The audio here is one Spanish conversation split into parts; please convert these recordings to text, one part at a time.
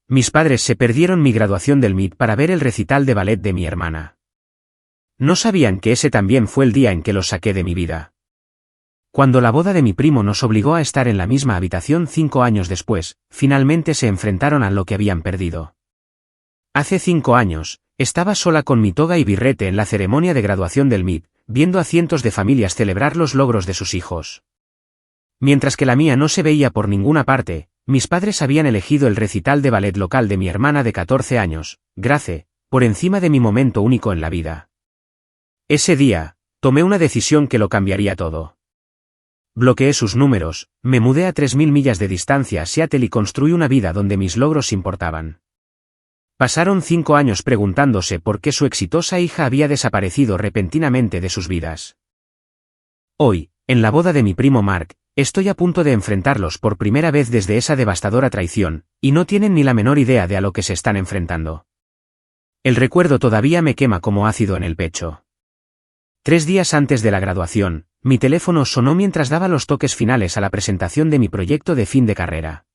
Mis padres se perdieron mi graduación del MIT para ver el recital de ballet de mi hermana. No sabían que ese también fue el día en que los saqué de mi vida. Cuando la boda de mi primo nos obligó a estar en la misma habitación 5 años después, finalmente se enfrentaron a lo que habían perdido. Hace 5 años, estaba sola con mi toga y birrete en la ceremonia de graduación del MIT, viendo a cientos de familias celebrar los logros de sus hijos. Mientras que la mía no se veía por ninguna parte, mis padres habían elegido el recital de ballet local de mi hermana de 14 años, Grace, por encima de mi momento único en la vida. Ese día, tomé una decisión que lo cambiaría todo. Bloqueé sus números, me mudé a 3000 millas de distancia a Seattle y construí una vida donde mis logros importaban. Pasaron 5 años preguntándose por qué su exitosa hija había desaparecido repentinamente de sus vidas. Hoy, en la boda de mi primo Mark, estoy a punto de enfrentarlos por primera vez desde esa devastadora traición, y no tienen ni la menor idea de a lo que se están enfrentando. El recuerdo todavía me quema como ácido en el pecho. 3 días antes de la graduación, mi teléfono sonó mientras daba los toques finales a la presentación de mi proyecto de fin de carrera.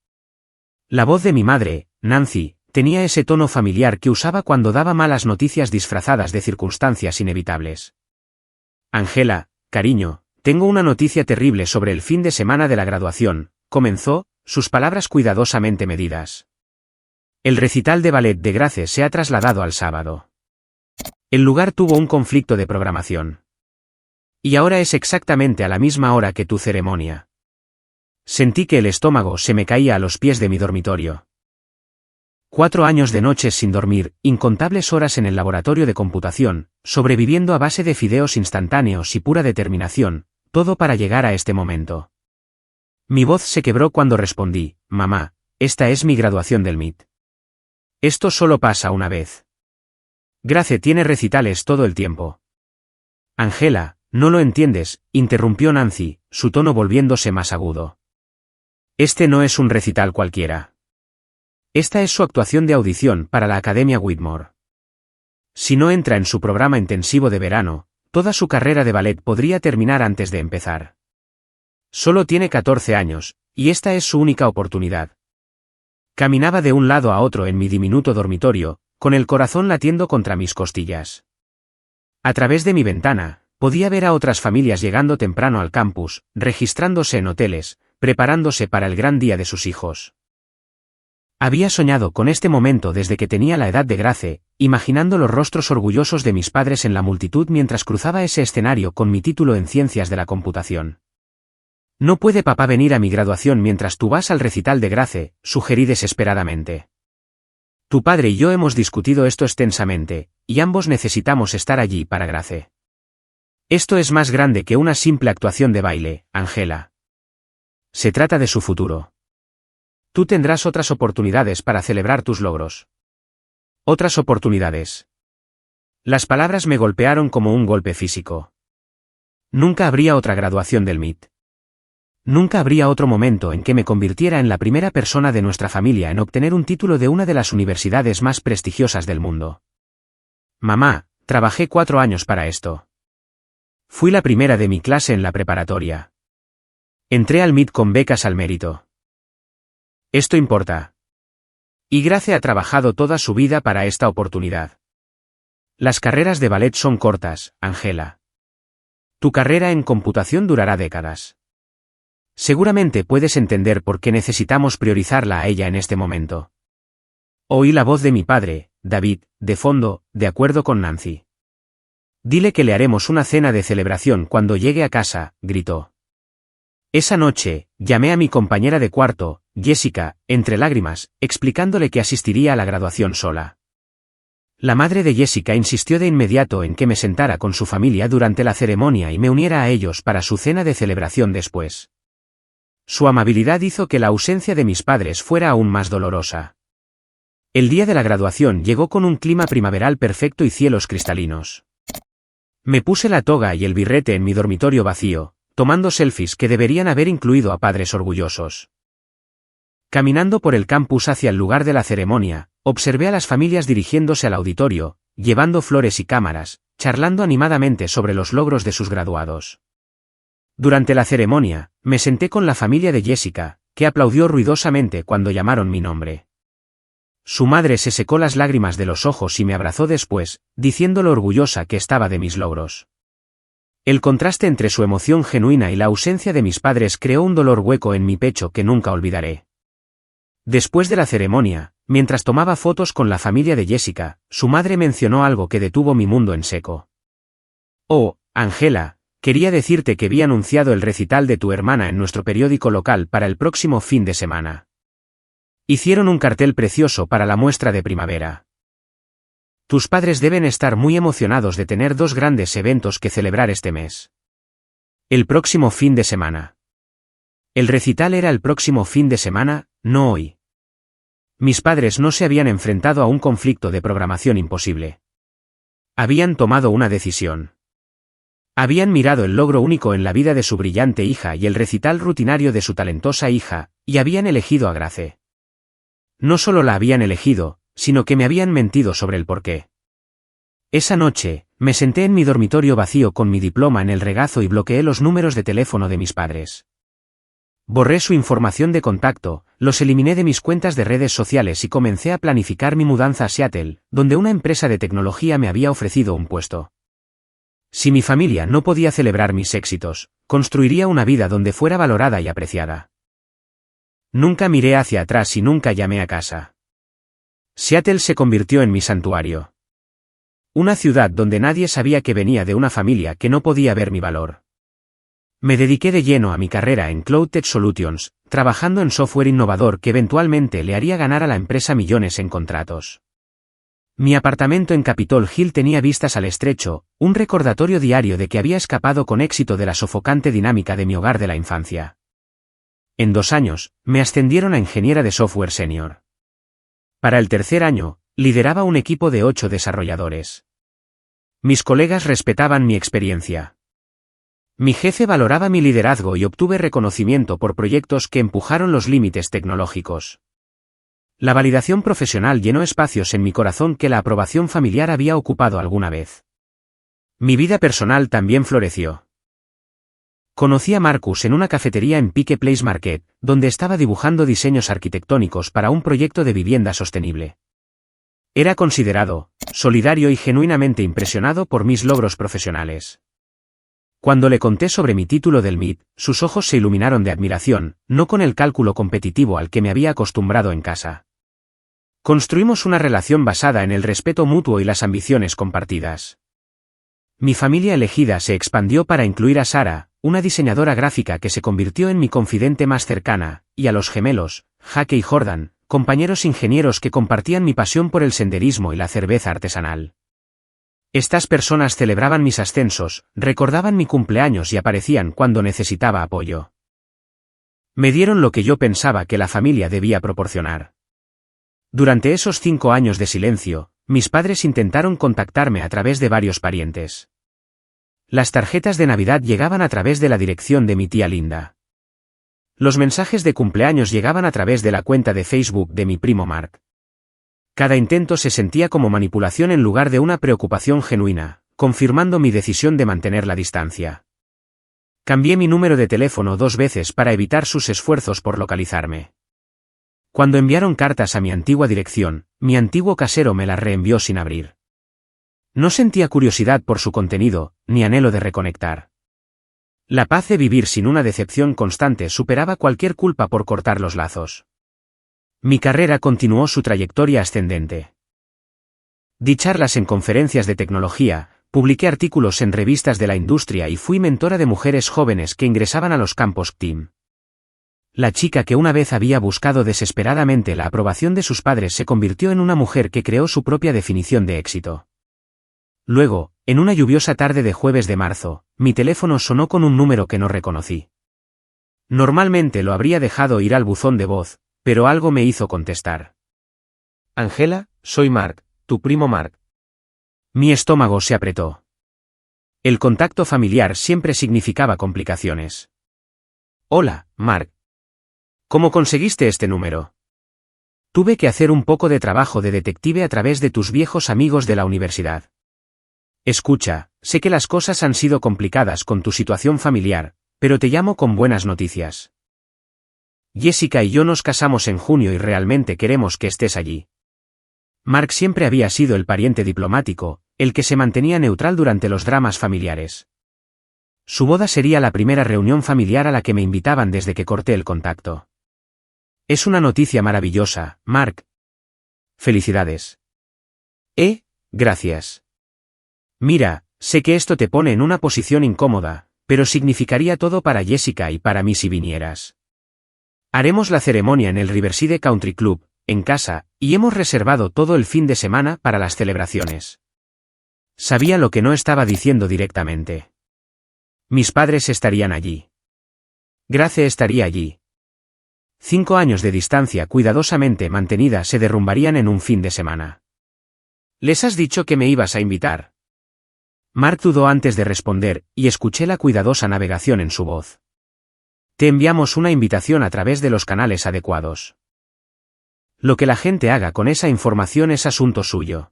La voz de mi madre, Nancy, tenía ese tono familiar que usaba cuando daba malas noticias disfrazadas de circunstancias inevitables. Angela, cariño, tengo una noticia terrible sobre el fin de semana de la graduación, comenzó, sus palabras cuidadosamente medidas. El recital de ballet de Grace se ha trasladado al sábado. El lugar tuvo un conflicto de programación. Y ahora es exactamente a la misma hora que tu ceremonia. Sentí que el estómago se me caía a los pies de mi dormitorio. 4 años de noches sin dormir, incontables horas en el laboratorio de computación, sobreviviendo a base de fideos instantáneos y pura determinación, todo para llegar a este momento. Mi voz se quebró cuando respondí, mamá, esta es mi graduación del MIT. Esto solo pasa una vez. Grace tiene recitales todo el tiempo. Angela, no lo entiendes, interrumpió Nancy, su tono volviéndose más agudo. Este no es un recital cualquiera. Esta es su actuación de audición para la Academia Whitmore. Si no entra en su programa intensivo de verano, toda su carrera de ballet podría terminar antes de empezar. Solo tiene 14 años, y esta es su única oportunidad. Caminaba de un lado a otro en mi diminuto dormitorio, con el corazón latiendo contra mis costillas. A través de mi ventana, podía ver a otras familias llegando temprano al campus, registrándose en hoteles, preparándose para el gran día de sus hijos. Había soñado con este momento desde que tenía la edad de Grace, imaginando los rostros orgullosos de mis padres en la multitud mientras cruzaba ese escenario con mi título en Ciencias de la Computación. «¿No puede papá venir a mi graduación mientras tú vas al recital de Grace?», sugerí desesperadamente. «Tu padre y yo hemos discutido esto extensamente, y ambos necesitamos estar allí para Grace. Esto es más grande que una simple actuación de baile, Angela. Se trata de su futuro. Tú tendrás otras oportunidades para celebrar tus logros. Otras oportunidades». Las palabras me golpearon como un golpe físico. Nunca habría otra graduación del MIT. Nunca habría otro momento en que me convirtiera en la primera persona de nuestra familia en obtener un título de una de las universidades más prestigiosas del mundo. Mamá, trabajé 4 años para esto. Fui la primera de mi clase en la preparatoria. Entré al MIT con becas al mérito. Esto importa. Y Grace ha trabajado toda su vida para esta oportunidad. Las carreras de ballet son cortas, Angela. Tu carrera en computación durará décadas. Seguramente puedes entender por qué necesitamos priorizarla a ella en este momento. Oí la voz de mi padre, David, de fondo, de acuerdo con Nancy. Dile que le haremos una cena de celebración cuando llegue a casa, gritó. Esa noche, llamé a mi compañera de cuarto, Jessica, entre lágrimas, explicándole que asistiría a la graduación sola. La madre de Jessica insistió de inmediato en que me sentara con su familia durante la ceremonia y me uniera a ellos para su cena de celebración después. Su amabilidad hizo que la ausencia de mis padres fuera aún más dolorosa. El día de la graduación llegó con un clima primaveral perfecto y cielos cristalinos. Me puse la toga y el birrete en mi dormitorio vacío, tomando selfies que deberían haber incluido a padres orgullosos. Caminando por el campus hacia el lugar de la ceremonia, observé a las familias dirigiéndose al auditorio, llevando flores y cámaras, charlando animadamente sobre los logros de sus graduados. Durante la ceremonia, me senté con la familia de Jessica, que aplaudió ruidosamente cuando llamaron mi nombre. Su madre se secó las lágrimas de los ojos y me abrazó después, diciendo lo orgullosa que estaba de mis logros. El contraste entre su emoción genuina y la ausencia de mis padres creó un dolor hueco en mi pecho que nunca olvidaré. Después de la ceremonia, mientras tomaba fotos con la familia de Jessica, su madre mencionó algo que detuvo mi mundo en seco. Oh, Angela, quería decirte que vi anunciado el recital de tu hermana en nuestro periódico local para el próximo fin de semana. Hicieron un cartel precioso para la muestra de primavera. Tus padres deben estar muy emocionados de tener dos grandes eventos que celebrar este mes. El próximo fin de semana. El recital era el próximo fin de semana, no hoy. Mis padres no se habían enfrentado a un conflicto de programación imposible. Habían tomado una decisión. Habían mirado el logro único en la vida de su brillante hija y el recital rutinario de su talentosa hija, y habían elegido a Grace. No solo la habían elegido, sino que me habían mentido sobre el porqué. Esa noche, me senté en mi dormitorio vacío con mi diploma en el regazo y bloqueé los números de teléfono de mis padres. Borré su información de contacto, los eliminé de mis cuentas de redes sociales y comencé a planificar mi mudanza a Seattle, donde una empresa de tecnología me había ofrecido un puesto. Si mi familia no podía celebrar mis éxitos, construiría una vida donde fuera valorada y apreciada. Nunca miré hacia atrás y nunca llamé a casa. Seattle se convirtió en mi santuario. Una ciudad donde nadie sabía que venía de una familia que no podía ver mi valor. Me dediqué de lleno a mi carrera en Cloud Tech Solutions, trabajando en software innovador que eventualmente le haría ganar a la empresa millones en contratos. Mi apartamento en Capitol Hill tenía vistas al estrecho, un recordatorio diario de que había escapado con éxito de la sofocante dinámica de mi hogar de la infancia. En 2 años, me ascendieron a ingeniera de software senior. Para el tercer año, lideraba un equipo de 8 desarrolladores. Mis colegas respetaban mi experiencia. Mi jefe valoraba mi liderazgo y obtuve reconocimiento por proyectos que empujaron los límites tecnológicos. La validación profesional llenó espacios en mi corazón que la aprobación familiar había ocupado alguna vez. Mi vida personal también floreció. Conocí a Marcus en una cafetería en Pike Place Market, donde estaba dibujando diseños arquitectónicos para un proyecto de vivienda sostenible. Era considerado, solidario y genuinamente impresionado por mis logros profesionales. Cuando le conté sobre mi título del MIT, sus ojos se iluminaron de admiración, no con el cálculo competitivo al que me había acostumbrado en casa. Construimos una relación basada en el respeto mutuo y las ambiciones compartidas. Mi familia elegida se expandió para incluir a Sara, una diseñadora gráfica que se convirtió en mi confidente más cercana, y a los gemelos, Jake y Jordan, compañeros ingenieros que compartían mi pasión por el senderismo y la cerveza artesanal. Estas personas celebraban mis ascensos, recordaban mi cumpleaños y aparecían cuando necesitaba apoyo. Me dieron lo que yo pensaba que la familia debía proporcionar. Durante esos 5 años de silencio, mis padres intentaron contactarme a través de varios parientes. Las tarjetas de Navidad llegaban a través de la dirección de mi tía Linda. Los mensajes de cumpleaños llegaban a través de la cuenta de Facebook de mi primo Mark. Cada intento se sentía como manipulación en lugar de una preocupación genuina, confirmando mi decisión de mantener la distancia. Cambié mi número de teléfono 2 veces para evitar sus esfuerzos por localizarme. Cuando enviaron cartas a mi antigua dirección, mi antiguo casero me las reenvió sin abrir. No sentía curiosidad por su contenido, ni anhelo de reconectar. La paz de vivir sin una decepción constante superaba cualquier culpa por cortar los lazos. Mi carrera continuó su trayectoria ascendente. Di charlas en conferencias de tecnología, publiqué artículos en revistas de la industria y fui mentora de mujeres jóvenes que ingresaban a los campos TEAM. La chica que una vez había buscado desesperadamente la aprobación de sus padres se convirtió en una mujer que creó su propia definición de éxito. Luego, en una lluviosa tarde de jueves de marzo, mi teléfono sonó con un número que no reconocí. Normalmente lo habría dejado ir al buzón de voz, pero algo me hizo contestar. Angela, soy Mark, tu primo Mark. Mi estómago se apretó. El contacto familiar siempre significaba complicaciones. Hola, Mark. ¿Cómo conseguiste este número? Tuve que hacer un poco de trabajo de detective a través de tus viejos amigos de la universidad. Escucha, sé que las cosas han sido complicadas con tu situación familiar, pero te llamo con buenas noticias. Jessica y yo nos casamos en junio y realmente queremos que estés allí. Mark siempre había sido el pariente diplomático, el que se mantenía neutral durante los dramas familiares. Su boda sería la primera reunión familiar a la que me invitaban desde que corté el contacto. Es una noticia maravillosa, Mark. Felicidades. Gracias. Mira, sé que esto te pone en una posición incómoda, pero significaría todo para Jessica y para mí si vinieras. Haremos la ceremonia en el Riverside Country Club, en casa, y hemos reservado todo el fin de semana para las celebraciones. Sabía lo que no estaba diciendo directamente. Mis padres estarían allí. Grace estaría allí. 5 años de distancia cuidadosamente mantenida se derrumbarían en un fin de semana. ¿Les has dicho que me ibas a invitar? Mark dudó antes de responder, y escuché la cuidadosa navegación en su voz. Te enviamos una invitación a través de los canales adecuados. Lo que la gente haga con esa información es asunto suyo.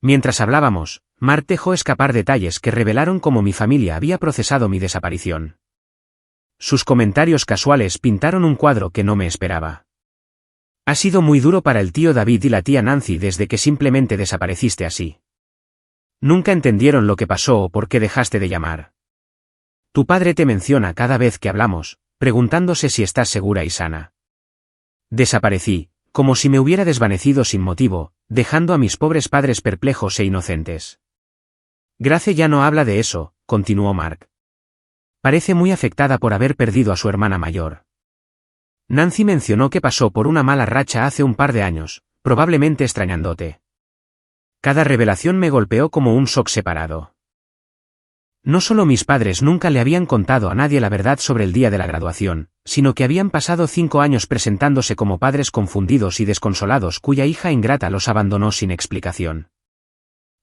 Mientras hablábamos, Mark dejó escapar detalles que revelaron cómo mi familia había procesado mi desaparición. Sus comentarios casuales pintaron un cuadro que no me esperaba. Ha sido muy duro para el tío David y la tía Nancy desde que simplemente desapareciste así. Nunca entendieron lo que pasó o por qué dejaste de llamar. Tu padre te menciona cada vez que hablamos, preguntándose si estás segura y sana. Desaparecí, como si me hubiera desvanecido sin motivo, dejando a mis pobres padres perplejos e inocentes. Grace ya no habla de eso, continuó Mark. Parece muy afectada por haber perdido a su hermana mayor. Nancy mencionó que pasó por una mala racha hace un par de años, probablemente extrañándote. Cada revelación me golpeó como un shock separado. No solo mis padres nunca le habían contado a nadie la verdad sobre el día de la graduación, sino que habían pasado 5 años presentándose como padres confundidos y desconsolados cuya hija ingrata los abandonó sin explicación.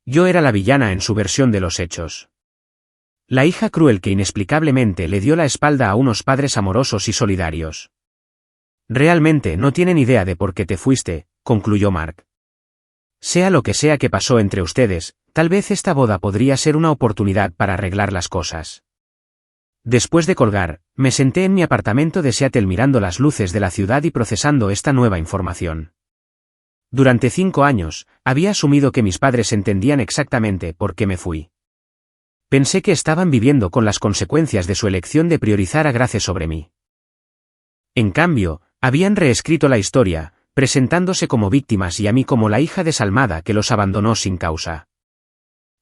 Yo era la villana en su versión de los hechos. La hija cruel que inexplicablemente le dio la espalda a unos padres amorosos y solidarios. Realmente no tienen idea de por qué te fuiste, concluyó Mark. Sea lo que sea que pasó entre ustedes, tal vez esta boda podría ser una oportunidad para arreglar las cosas. Después de colgar, me senté en mi apartamento de Seattle mirando las luces de la ciudad y procesando esta nueva información. Durante 5 años, había asumido que mis padres entendían exactamente por qué me fui. Pensé que estaban viviendo con las consecuencias de su elección de priorizar a Grace sobre mí. En cambio, habían reescrito la historia, presentándose como víctimas y a mí como la hija desalmada que los abandonó sin causa.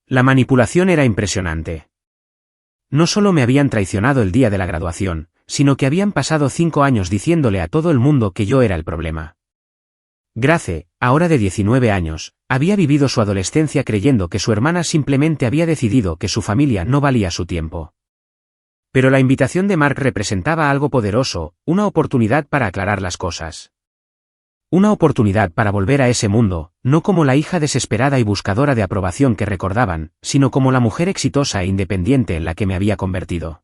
La manipulación era impresionante. No solo me habían traicionado el día de la graduación, sino que habían pasado 5 años diciéndole a todo el mundo que yo era el problema. Grace, ahora de 19 años, había vivido su adolescencia creyendo que su hermana simplemente había decidido que su familia no valía su tiempo. Pero la invitación de Mark representaba algo poderoso, una oportunidad para aclarar las cosas. Una oportunidad para volver a ese mundo, no como la hija desesperada y buscadora de aprobación que recordaban, sino como la mujer exitosa e independiente en la que me había convertido.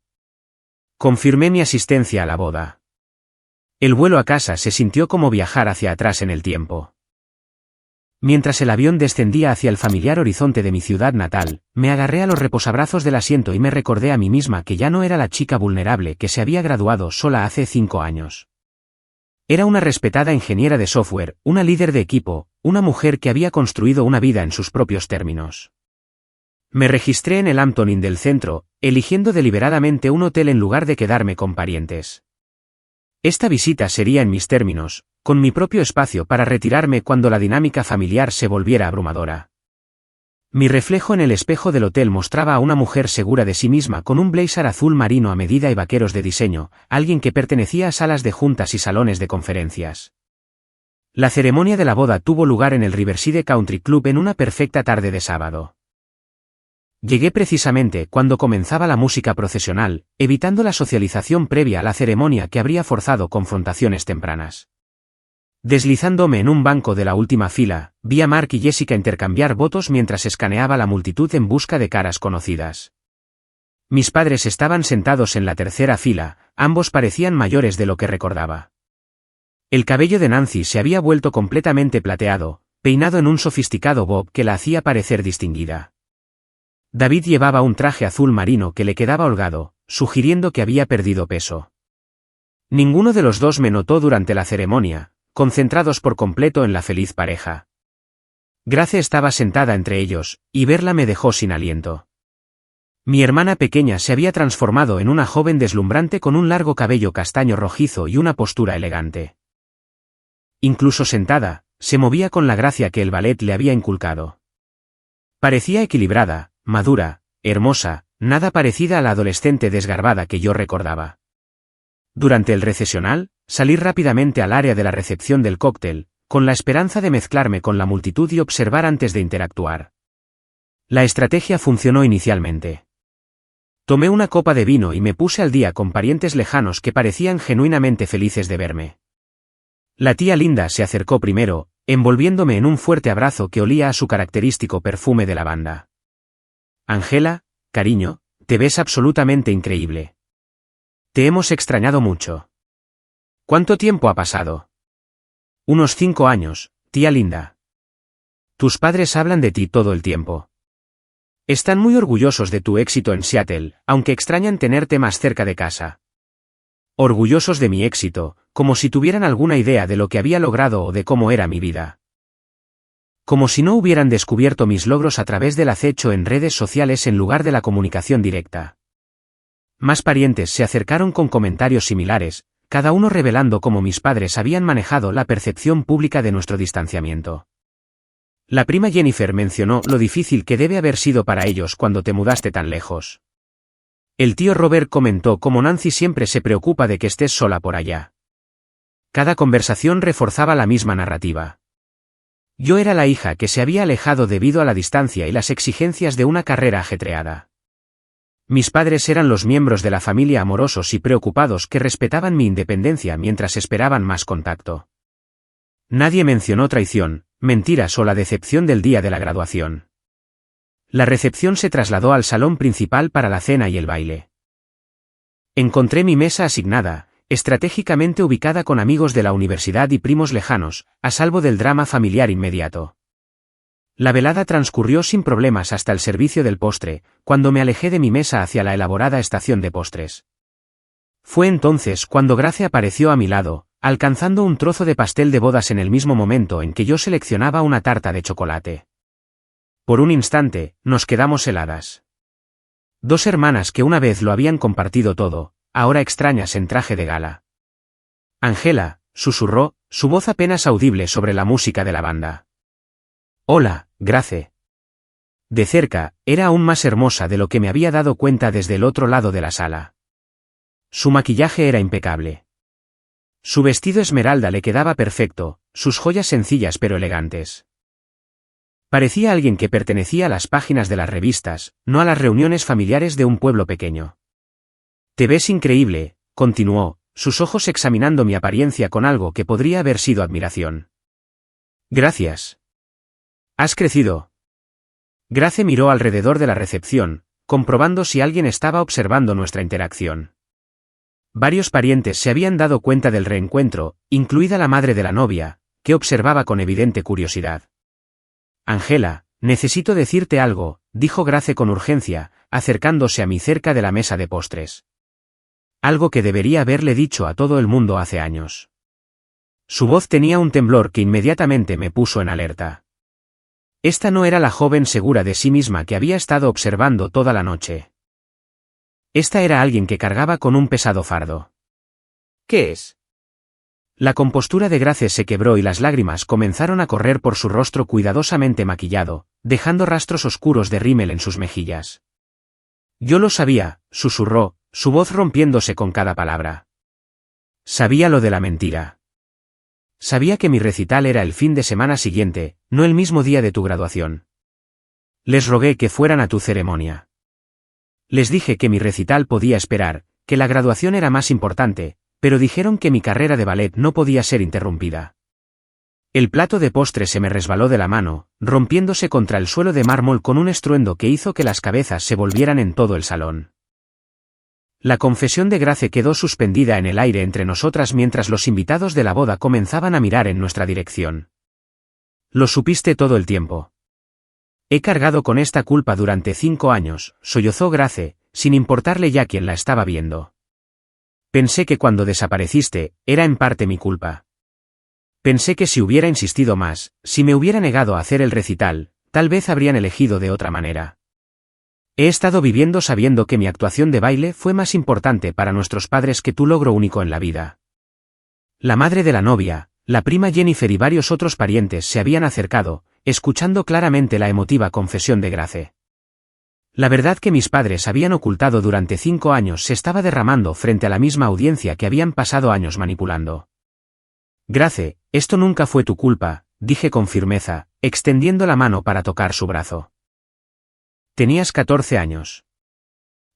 Confirmé mi asistencia a la boda. El vuelo a casa se sintió como viajar hacia atrás en el tiempo. Mientras el avión descendía hacia el familiar horizonte de mi ciudad natal, me agarré a los reposabrazos del asiento y me recordé a mí misma que ya no era la chica vulnerable que se había graduado sola hace 5 años. Era una respetada ingeniera de software, una líder de equipo, una mujer que había construido una vida en sus propios términos. Me registré en el Hampton Inn del centro, eligiendo deliberadamente un hotel en lugar de quedarme con parientes. Esta visita sería en mis términos, con mi propio espacio para retirarme cuando la dinámica familiar se volviera abrumadora. Mi reflejo en el espejo del hotel mostraba a una mujer segura de sí misma con un blazer azul marino a medida y vaqueros de diseño, alguien que pertenecía a salas de juntas y salones de conferencias. La ceremonia de la boda tuvo lugar en el Riverside Country Club en una perfecta tarde de sábado. Llegué precisamente cuando comenzaba la música procesional, evitando la socialización previa a la ceremonia que habría forzado confrontaciones tempranas. Deslizándome en un banco de la última fila, vi a Mark y Jessica intercambiar votos mientras escaneaba la multitud en busca de caras conocidas. Mis padres estaban sentados en la tercera fila, ambos parecían mayores de lo que recordaba. El cabello de Nancy se había vuelto completamente plateado, peinado en un sofisticado bob que la hacía parecer distinguida. David llevaba un traje azul marino que le quedaba holgado, sugiriendo que había perdido peso. Ninguno de los dos me notó durante la ceremonia, concentrados por completo en la feliz pareja. Grace estaba sentada entre ellos, y verla me dejó sin aliento. Mi hermana pequeña se había transformado en una joven deslumbrante con un largo cabello castaño rojizo y una postura elegante. Incluso sentada, se movía con la gracia que el ballet le había inculcado. Parecía equilibrada, madura, hermosa, nada parecida a la adolescente desgarbada que yo recordaba. Durante el recesional, salí rápidamente al área de la recepción del cóctel, con la esperanza de mezclarme con la multitud y observar antes de interactuar. La estrategia funcionó inicialmente. Tomé una copa de vino y me puse al día con parientes lejanos que parecían genuinamente felices de verme. La tía Linda se acercó primero, envolviéndome en un fuerte abrazo que olía a su característico perfume de lavanda. Angela, cariño, te ves absolutamente increíble. Te hemos extrañado mucho. ¿Cuánto tiempo ha pasado? Unos 5 años, tía Linda. Tus padres hablan de ti todo el tiempo. Están muy orgullosos de tu éxito en Seattle, aunque extrañan tenerte más cerca de casa. Orgullosos de mi éxito, como si tuvieran alguna idea de lo que había logrado o de cómo era mi vida. Como si no hubieran descubierto mis logros a través del acecho en redes sociales en lugar de la comunicación directa. Más parientes se acercaron con comentarios similares, cada uno revelando cómo mis padres habían manejado la percepción pública de nuestro distanciamiento. La prima Jennifer mencionó lo difícil que debe haber sido para ellos cuando te mudaste tan lejos. El tío Robert comentó cómo Nancy siempre se preocupa de que estés sola por allá. Cada conversación reforzaba la misma narrativa. Yo era la hija que se había alejado debido a la distancia y las exigencias de una carrera ajetreada. Mis padres eran los miembros de la familia amorosos y preocupados que respetaban mi independencia mientras esperaban más contacto. Nadie mencionó traición, mentiras o la decepción del día de la graduación. La recepción se trasladó al salón principal para la cena y el baile. Encontré mi mesa asignada, estratégicamente ubicada con amigos de la universidad y primos lejanos, a salvo del drama familiar inmediato. La velada transcurrió sin problemas hasta el servicio del postre, cuando me alejé de mi mesa hacia la elaborada estación de postres. Fue entonces cuando Grace apareció a mi lado, alcanzando un trozo de pastel de bodas en el mismo momento en que yo seleccionaba una tarta de chocolate. Por un instante, nos quedamos heladas. Dos hermanas que una vez lo habían compartido todo, ahora extrañas en traje de gala. Angela, susurró, su voz apenas audible sobre la música de la banda. Hola, Grace. De cerca, era aún más hermosa de lo que me había dado cuenta desde el otro lado de la sala. Su maquillaje era impecable. Su vestido esmeralda le quedaba perfecto, sus joyas sencillas pero elegantes. Parecía alguien que pertenecía a las páginas de las revistas, no a las reuniones familiares de un pueblo pequeño. Te ves increíble, continuó, sus ojos examinando mi apariencia con algo que podría haber sido admiración. Gracias. Has crecido. Grace miró alrededor de la recepción, comprobando si alguien estaba observando nuestra interacción. Varios parientes se habían dado cuenta del reencuentro, incluida la madre de la novia, que observaba con evidente curiosidad. Angela, necesito decirte algo, dijo Grace con urgencia, acercándose a mí cerca de la mesa de postres. Algo que debería haberle dicho a todo el mundo hace años. Su voz tenía un temblor que inmediatamente me puso en alerta. Esta no era la joven segura de sí misma que había estado observando toda la noche. Esta era alguien que cargaba con un pesado fardo. ¿Qué es? La compostura de Grace se quebró y las lágrimas comenzaron a correr por su rostro cuidadosamente maquillado, dejando rastros oscuros de rímel en sus mejillas. Yo lo sabía, susurró, su voz rompiéndose con cada palabra. Sabía lo de la mentira. Sabía que mi recital era el fin de semana siguiente, no el mismo día de tu graduación. Les rogué que fueran a tu ceremonia. Les dije que mi recital podía esperar, que la graduación era más importante, pero dijeron que mi carrera de ballet no podía ser interrumpida. El plato de postre se me resbaló de la mano, rompiéndose contra el suelo de mármol con un estruendo que hizo que las cabezas se volvieran en todo el salón. La confesión de Grace quedó suspendida en el aire entre nosotras mientras los invitados de la boda comenzaban a mirar en nuestra dirección. Lo supiste todo el tiempo. He cargado con esta culpa durante 5 años, sollozó Grace, sin importarle ya quién la estaba viendo. Pensé que cuando desapareciste, era en parte mi culpa. Pensé que si hubiera insistido más, si me hubiera negado a hacer el recital, tal vez habrían elegido de otra manera. He estado viviendo sabiendo que mi actuación de baile fue más importante para nuestros padres que tu logro único en la vida. La madre de la novia, la prima Jennifer y varios otros parientes se habían acercado, escuchando claramente la emotiva confesión de Grace. La verdad que mis padres habían ocultado durante 5 años se estaba derramando frente a la misma audiencia que habían pasado años manipulando. Grace, esto nunca fue tu culpa, dije con firmeza, extendiendo la mano para tocar su brazo. Tenías 14 años.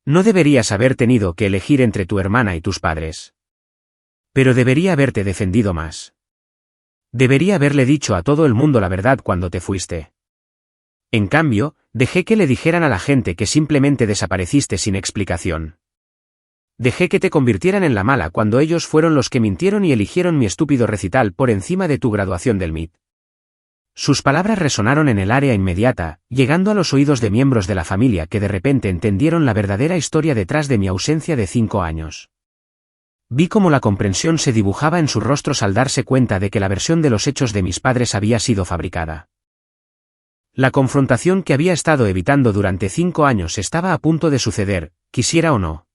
No deberías haber tenido que elegir entre tu hermana y tus padres. Pero debería haberte defendido más. Debería haberle dicho a todo el mundo la verdad cuando te fuiste. En cambio, dejé que le dijeran a la gente que simplemente desapareciste sin explicación. Dejé que te convirtieran en la mala cuando ellos fueron los que mintieron y eligieron mi estúpido recital por encima de tu graduación del MIT. Sus palabras resonaron en el área inmediata, llegando a los oídos de miembros de la familia que de repente entendieron la verdadera historia detrás de mi ausencia de 5 años. Vi cómo la comprensión se dibujaba en sus rostros al darse cuenta de que la versión de los hechos de mis padres había sido fabricada. La confrontación que había estado evitando durante 5 años estaba a punto de suceder, quisiera o no.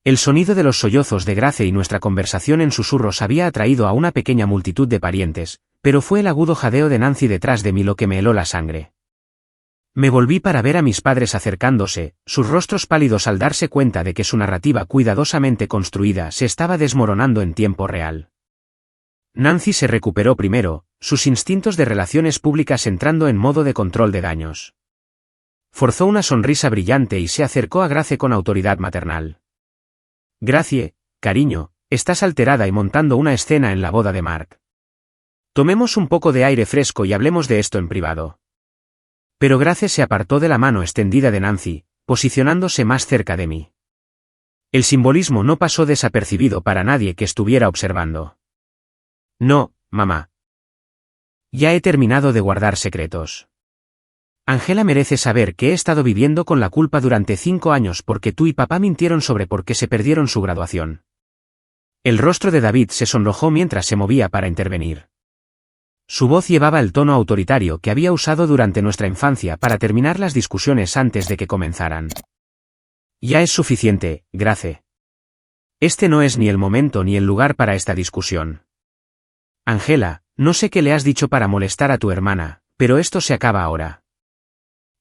El sonido de los sollozos de Grace y nuestra conversación en susurros había atraído a una pequeña multitud de parientes, pero fue el agudo jadeo de Nancy detrás de mí lo que me heló la sangre. Me volví para ver a mis padres acercándose, sus rostros pálidos al darse cuenta de que su narrativa cuidadosamente construida se estaba desmoronando en tiempo real. Nancy se recuperó primero, sus instintos de relaciones públicas entrando en modo de control de daños. Forzó una sonrisa brillante y se acercó a Grace con autoridad maternal. Gracie, cariño, estás alterada y montando una escena en la boda de Mark. Tomemos un poco de aire fresco y hablemos de esto en privado. Pero Grace se apartó de la mano extendida de Nancy, posicionándose más cerca de mí. El simbolismo no pasó desapercibido para nadie que estuviera observando. No, mamá. Ya he terminado de guardar secretos. Angela merece saber que he estado viviendo con la culpa durante 5 años porque tú y papá mintieron sobre por qué se perdieron su graduación. El rostro de David se sonrojó mientras se movía para intervenir. Su voz llevaba el tono autoritario que había usado durante nuestra infancia para terminar las discusiones antes de que comenzaran. Ya es suficiente, Grace. Este no es ni el momento ni el lugar para esta discusión. Angela, no sé qué le has dicho para molestar a tu hermana, pero esto se acaba ahora.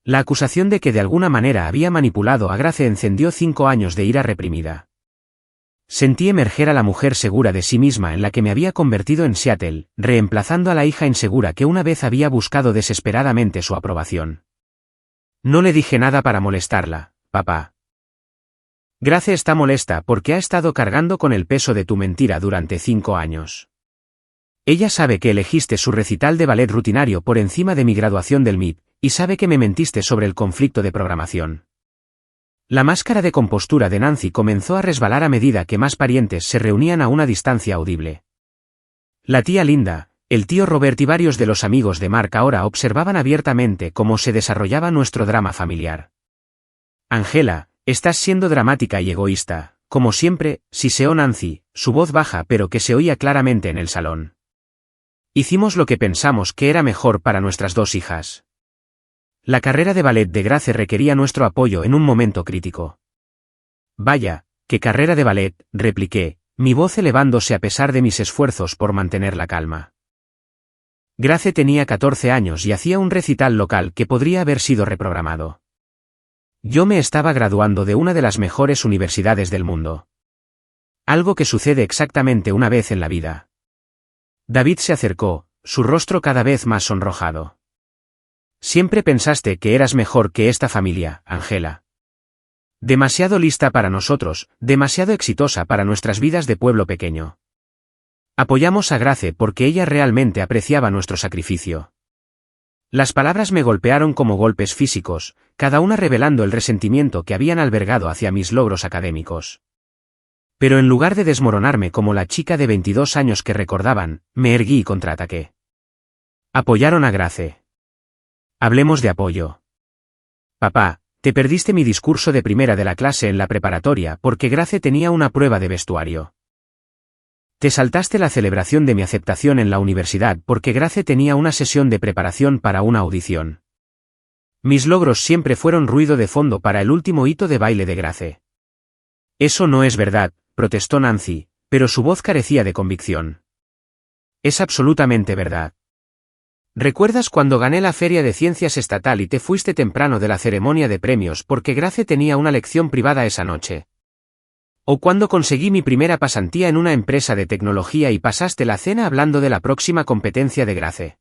La acusación de que de alguna manera había manipulado a Grace encendió 5 años de ira reprimida. Sentí emerger a la mujer segura de sí misma en la que me había convertido en Seattle, reemplazando a la hija insegura que una vez había buscado desesperadamente su aprobación. No le dije nada para molestarla, papá. Grace está molesta porque ha estado cargando con el peso de tu mentira durante 5 años. Ella sabe que elegiste su recital de ballet rutinario por encima de mi graduación del MIT, y sabe que me mentiste sobre el conflicto de programación. La máscara de compostura de Nancy comenzó a resbalar a medida que más parientes se reunían a una distancia audible. La tía Linda, el tío Robert y varios de los amigos de Mark ahora observaban abiertamente cómo se desarrollaba nuestro drama familiar. Angela, estás siendo dramática y egoísta, como siempre, siseó Nancy, su voz baja pero que se oía claramente en el salón. Hicimos lo que pensamos que era mejor para nuestras 2 hijas. La carrera de ballet de Grace requería nuestro apoyo en un momento crítico. Vaya, qué carrera de ballet, repliqué, mi voz elevándose a pesar de mis esfuerzos por mantener la calma. Grace tenía 14 años y hacía un recital local que podría haber sido reprogramado. Yo me estaba graduando de una de las mejores universidades del mundo. Algo que sucede exactamente una vez en la vida. David se acercó, su rostro cada vez más sonrojado. Siempre pensaste que eras mejor que esta familia, Angela. Demasiado lista para nosotros, demasiado exitosa para nuestras vidas de pueblo pequeño. Apoyamos a Grace porque ella realmente apreciaba nuestro sacrificio. Las palabras me golpearon como golpes físicos, cada una revelando el resentimiento que habían albergado hacia mis logros académicos. Pero en lugar de desmoronarme como la chica de 22 años que recordaban, me erguí y contraataqué. Apoyaron a Grace. Hablemos de apoyo. Papá, te perdiste mi discurso de primera de la clase en la preparatoria porque Grace tenía una prueba de vestuario. Te saltaste la celebración de mi aceptación en la universidad porque Grace tenía una sesión de preparación para una audición. Mis logros siempre fueron ruido de fondo para el último hito de baile de Grace. Eso no es verdad, protestó Nancy, pero su voz carecía de convicción. Es absolutamente verdad. ¿Recuerdas cuando gané la Feria de Ciencias Estatal y te fuiste temprano de la ceremonia de premios porque Grace tenía una lección privada esa noche? ¿O cuando conseguí mi primera pasantía en una empresa de tecnología y pasaste la cena hablando de la próxima competencia de Grace?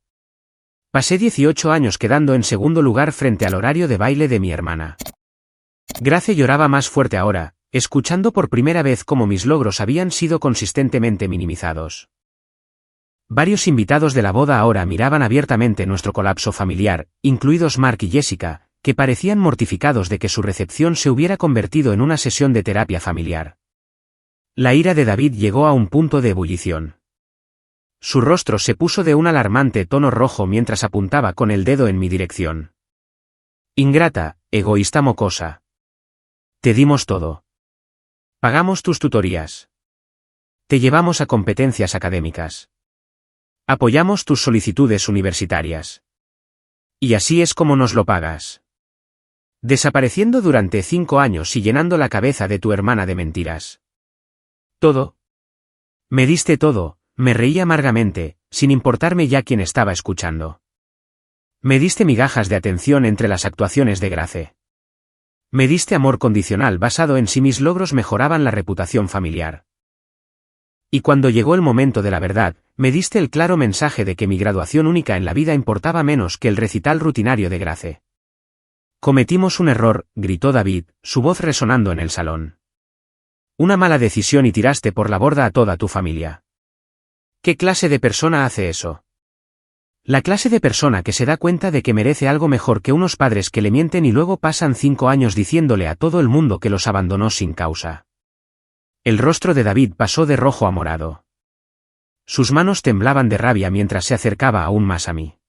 Pasé 18 años quedando en segundo lugar frente al horario de baile de mi hermana. Grace lloraba más fuerte ahora, escuchando por primera vez cómo mis logros habían sido consistentemente minimizados. Varios invitados de la boda ahora miraban abiertamente nuestro colapso familiar, incluidos Mark y Jessica, que parecían mortificados de que su recepción se hubiera convertido en una sesión de terapia familiar. La ira de David llegó a un punto de ebullición. Su rostro se puso de un alarmante tono rojo mientras apuntaba con el dedo en mi dirección. Ingrata, egoísta mocosa. Te dimos todo. Pagamos tus tutorías. Te llevamos a competencias académicas. Apoyamos tus solicitudes universitarias. Y así es como nos lo pagas. Desapareciendo durante 5 años y llenando la cabeza de tu hermana de mentiras. ¿Todo? Me diste todo, me reí amargamente, sin importarme ya quién estaba escuchando. Me diste migajas de atención entre las actuaciones de Grace. Me diste amor condicional basado en si mis logros mejoraban la reputación familiar. Y cuando llegó el momento de la verdad, me diste el claro mensaje de que mi graduación única en la vida importaba menos que el recital rutinario de Grace. Cometimos un error, gritó David, su voz resonando en el salón. Una mala decisión y tiraste por la borda a toda tu familia. ¿Qué clase de persona hace eso? La clase de persona que se da cuenta de que merece algo mejor que unos padres que le mienten y luego pasan 5 años diciéndole a todo el mundo que los abandonó sin causa. El rostro de David pasó de rojo a morado. Sus manos temblaban de rabia mientras se acercaba aún más a mí.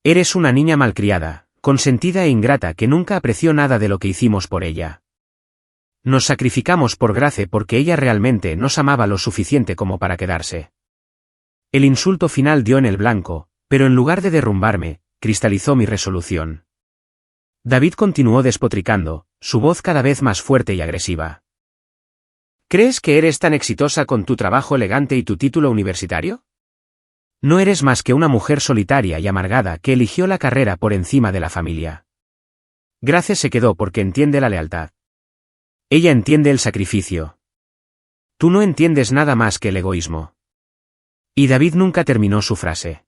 Eres una niña malcriada, consentida e ingrata que nunca apreció nada de lo que hicimos por ella. Nos sacrificamos por Grace porque ella realmente nos amaba lo suficiente como para quedarse. El insulto final dio en el blanco, pero en lugar de derrumbarme, cristalizó mi resolución. David continuó despotricando, su voz cada vez más fuerte y agresiva. ¿Crees que eres tan exitosa con tu trabajo elegante y tu título universitario? No eres más que una mujer solitaria y amargada que eligió la carrera por encima de la familia. Grace se quedó porque entiende la lealtad. Ella entiende el sacrificio. Tú no entiendes nada más que el egoísmo. Y David nunca terminó su frase.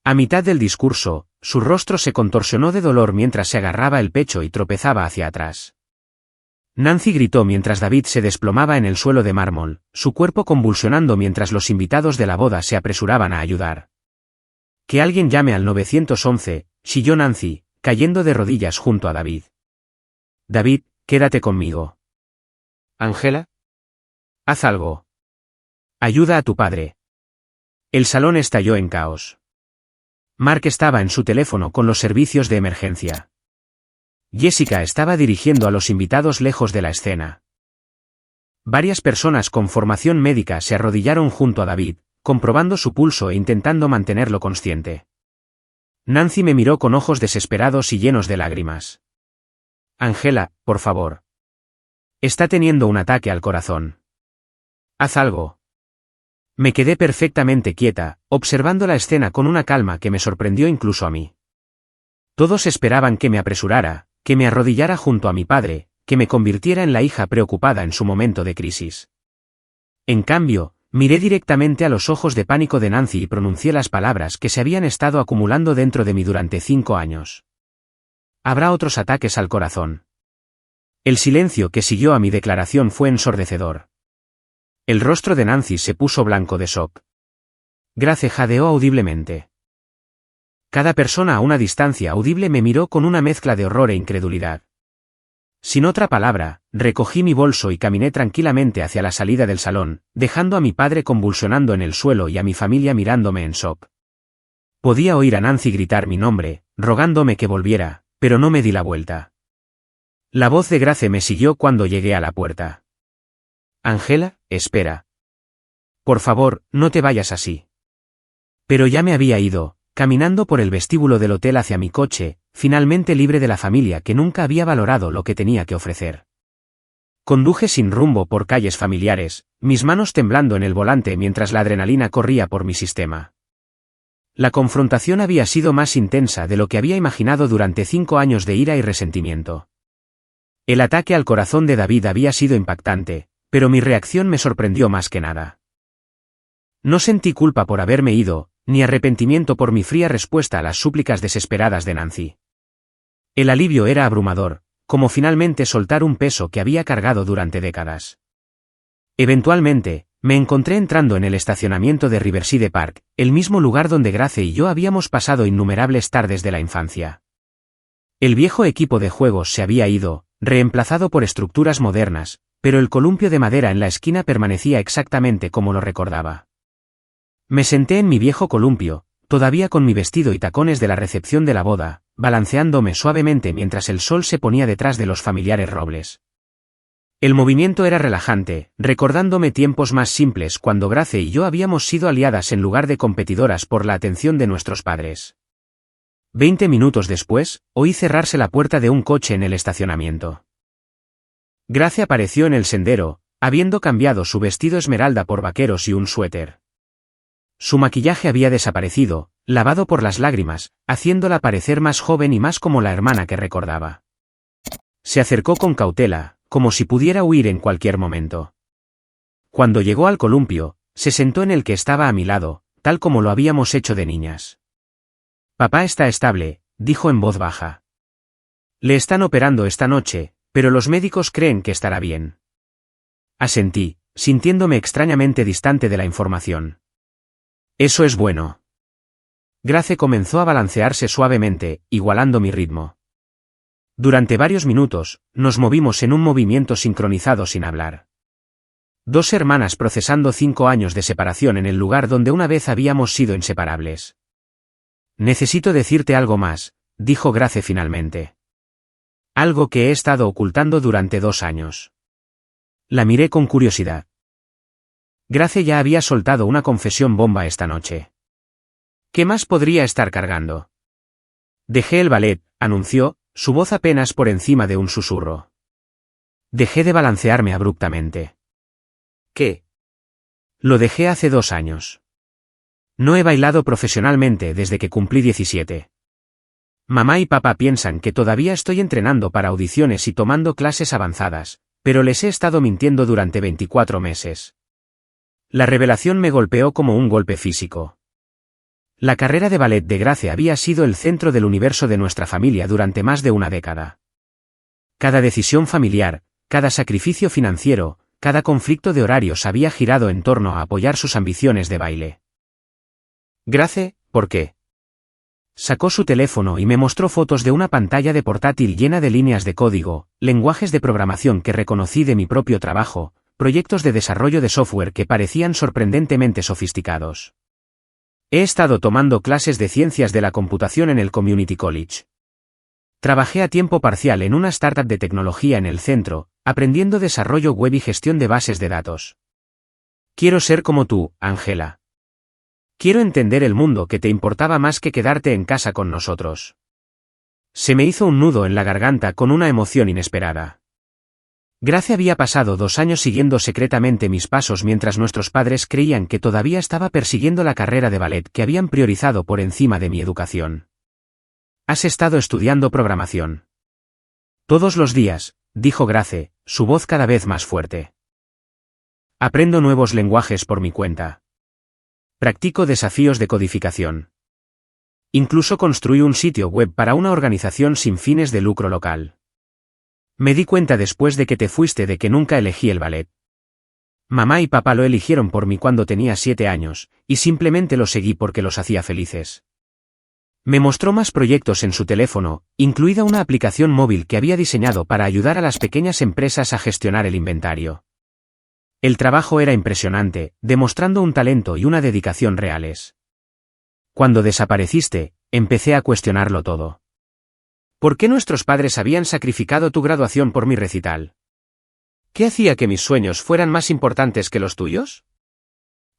A mitad del discurso, su rostro se contorsionó de dolor mientras se agarraba el pecho y tropezaba hacia atrás. Nancy gritó mientras David se desplomaba en el suelo de mármol, su cuerpo convulsionando mientras los invitados de la boda se apresuraban a ayudar. Que alguien llame al 911, chilló Nancy, cayendo de rodillas junto a David. David, quédate conmigo. Angela. Haz algo. Ayuda a tu padre. El salón estalló en caos. Mark estaba en su teléfono con los servicios de emergencia. Jessica estaba dirigiendo a los invitados lejos de la escena. Varias personas con formación médica se arrodillaron junto a David, comprobando su pulso e intentando mantenerlo consciente. Nancy me miró con ojos desesperados y llenos de lágrimas. Angela, por favor. Está teniendo un ataque al corazón. Haz algo. Me quedé perfectamente quieta, observando la escena con una calma que me sorprendió incluso a mí. Todos esperaban que me apresurara, que me arrodillara junto a mi padre, que me convirtiera en la hija preocupada en su momento de crisis. En cambio, miré directamente a los ojos de pánico de Nancy y pronuncié las palabras que se habían estado acumulando dentro de mí durante 5 años. Habrá otros ataques al corazón. El silencio que siguió a mi declaración fue ensordecedor. El rostro de Nancy se puso blanco de shock. Grace jadeó audiblemente. Cada persona a una distancia audible me miró con una mezcla de horror e incredulidad. Sin otra palabra, recogí mi bolso y caminé tranquilamente hacia la salida del salón, dejando a mi padre convulsionando en el suelo y a mi familia mirándome en shock. Podía oír a Nancy gritar mi nombre, rogándome que volviera, pero no me di la vuelta. La voz de Grace me siguió cuando llegué a la puerta. Angela, espera. por favor, no te vayas así. Pero ya me había ido, caminando por el vestíbulo del hotel hacia mi coche, finalmente libre de la familia que nunca había valorado lo que tenía que ofrecer. Conduje sin rumbo por calles familiares, mis manos temblando en el volante mientras la adrenalina corría por mi sistema. La confrontación había sido más intensa de lo que había imaginado durante 5 años de ira y resentimiento. El ataque al corazón de David había sido impactante, pero mi reacción me sorprendió más que nada. No sentí culpa por haberme ido, ni arrepentimiento por mi fría respuesta a las súplicas desesperadas de Nancy. El alivio era abrumador, como finalmente soltar un peso que había cargado durante décadas. Eventualmente, me encontré entrando en el estacionamiento de Riverside Park, el mismo lugar donde Grace y yo habíamos pasado innumerables tardes de la infancia. El viejo equipo de juegos se había ido, reemplazado por estructuras modernas, pero el columpio de madera en la esquina permanecía exactamente como lo recordaba. Me senté en mi viejo columpio, todavía con mi vestido y tacones de la recepción de la boda, balanceándome suavemente mientras el sol se ponía detrás de los familiares robles. El movimiento era relajante, recordándome tiempos más simples cuando Grace y yo habíamos sido aliadas en lugar de competidoras por la atención de nuestros padres. 20 minutos después, oí cerrarse la puerta de un coche en el estacionamiento. Grace apareció en el sendero, habiendo cambiado su vestido esmeralda por vaqueros y un suéter. Su maquillaje había desaparecido, lavado por las lágrimas, haciéndola parecer más joven y más como la hermana que recordaba. Se acercó con cautela, como si pudiera huir en cualquier momento. Cuando llegó al columpio, se sentó en el que estaba a mi lado, tal como lo habíamos hecho de niñas. Papá está estable, dijo en voz baja. Le están operando esta noche, pero los médicos creen que estará bien. Asentí, sintiéndome extrañamente distante de la información. Eso es bueno. Grace comenzó a balancearse suavemente, igualando mi ritmo. Durante varios minutos, nos movimos en un movimiento sincronizado sin hablar. 2 hermanas procesando 5 años de separación en el lugar donde una vez habíamos sido inseparables. Necesito decirte algo más, dijo Grace finalmente. Algo que he estado ocultando durante 2 años. La miré con curiosidad. Grace ya había soltado una confesión bomba esta noche. ¿Qué más podría estar cargando? Dejé el ballet, anunció, su voz apenas por encima de un susurro. Dejé de balancearme abruptamente. ¿Qué? Lo dejé hace 2 años. No he bailado profesionalmente desde que cumplí 17. Mamá y papá piensan que todavía estoy entrenando para audiciones y tomando clases avanzadas, pero les he estado mintiendo durante 24 meses. La revelación me golpeó como un golpe físico. La carrera de ballet de Grace había sido el centro del universo de nuestra familia durante más de una década. Cada decisión familiar, cada sacrificio financiero, cada conflicto de horarios había girado en torno a apoyar sus ambiciones de baile. Grace, ¿por qué? Sacó su teléfono y me mostró fotos de una pantalla de portátil llena de líneas de código, lenguajes de programación que reconocí de mi propio trabajo, proyectos de desarrollo de software que parecían sorprendentemente sofisticados. He estado tomando clases de ciencias de la computación en el Community College. Trabajé a tiempo parcial en una startup de tecnología en el centro, aprendiendo desarrollo web y gestión de bases de datos. Quiero ser como tú, Angela. Quiero entender el mundo que te importaba más que quedarte en casa con nosotros. Se me hizo un nudo en la garganta con una emoción inesperada. Grace había pasado 2 años siguiendo secretamente mis pasos mientras nuestros padres creían que todavía estaba persiguiendo la carrera de ballet que habían priorizado por encima de mi educación. ¿Has estado estudiando programación? Todos los días, dijo Grace, su voz cada vez más fuerte. Aprendo nuevos lenguajes por mi cuenta. Practico desafíos de codificación. Incluso construí un sitio web para una organización sin fines de lucro local. Me di cuenta después de que te fuiste de que nunca elegí el ballet. Mamá y papá lo eligieron por mí cuando tenía 7 años, y simplemente lo seguí porque los hacía felices. Me mostró más proyectos en su teléfono, incluida una aplicación móvil que había diseñado para ayudar a las pequeñas empresas a gestionar el inventario. El trabajo era impresionante, demostrando un talento y una dedicación reales. Cuando desapareciste, empecé a cuestionarlo todo. ¿Por qué nuestros padres habían sacrificado tu graduación por mi recital? ¿Qué hacía que mis sueños fueran más importantes que los tuyos?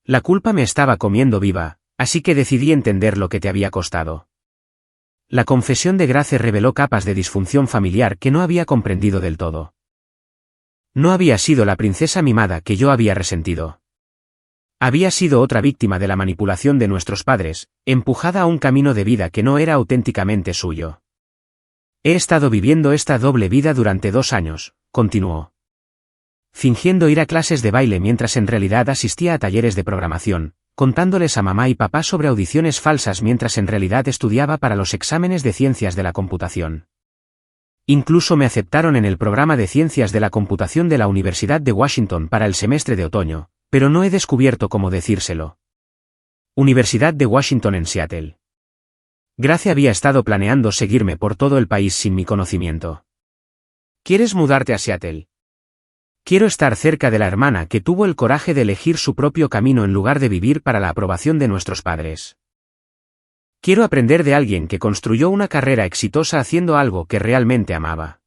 La culpa me estaba comiendo viva, así que decidí entender lo que te había costado. La confesión de Grace reveló capas de disfunción familiar que no había comprendido del todo. No había sido la princesa mimada que yo había resentido. Había sido otra víctima de la manipulación de nuestros padres, empujada a un camino de vida que no era auténticamente suyo. He estado viviendo esta doble vida durante 2 años, continuó. Fingiendo ir a clases de baile mientras en realidad asistía a talleres de programación, contándoles a mamá y papá sobre audiciones falsas mientras en realidad estudiaba para los exámenes de ciencias de la computación. Incluso me aceptaron en el programa de ciencias de la computación de la Universidad de Washington para el semestre de otoño, pero no he descubierto cómo decírselo. Universidad de Washington en Seattle. Grace había estado planeando seguirme por todo el país sin mi conocimiento. ¿Quieres mudarte a Seattle? Quiero estar cerca de la hermana que tuvo el coraje de elegir su propio camino en lugar de vivir para la aprobación de nuestros padres. Quiero aprender de alguien que construyó una carrera exitosa haciendo algo que realmente amaba.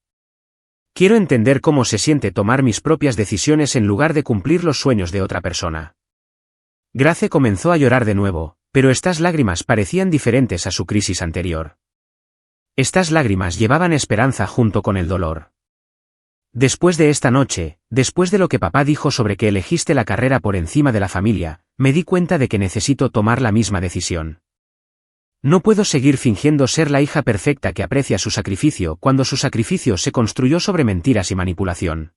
Quiero entender cómo se siente tomar mis propias decisiones en lugar de cumplir los sueños de otra persona. Grace comenzó a llorar de nuevo, pero estas lágrimas parecían diferentes a su crisis anterior. Estas lágrimas llevaban esperanza junto con el dolor. Después de esta noche, después de lo que papá dijo sobre que elegiste la carrera por encima de la familia, me di cuenta de que necesito tomar la misma decisión. No puedo seguir fingiendo ser la hija perfecta que aprecia su sacrificio cuando su sacrificio se construyó sobre mentiras y manipulación.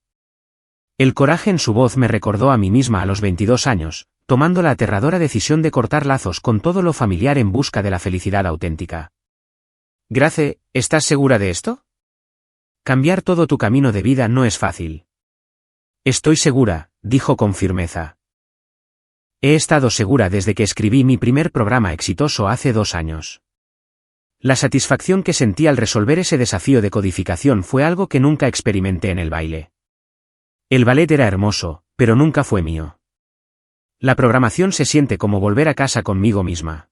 El coraje en su voz me recordó a mí misma a los 22 años, tomando la aterradora decisión de cortar lazos con todo lo familiar en busca de la felicidad auténtica. Grace, ¿estás segura de esto? Cambiar todo tu camino de vida no es fácil. Estoy segura, dijo con firmeza. He estado segura desde que escribí mi primer programa exitoso hace 2 años. La satisfacción que sentí al resolver ese desafío de codificación fue algo que nunca experimenté en el baile. El ballet era hermoso, pero nunca fue mío. La programación se siente como volver a casa conmigo misma.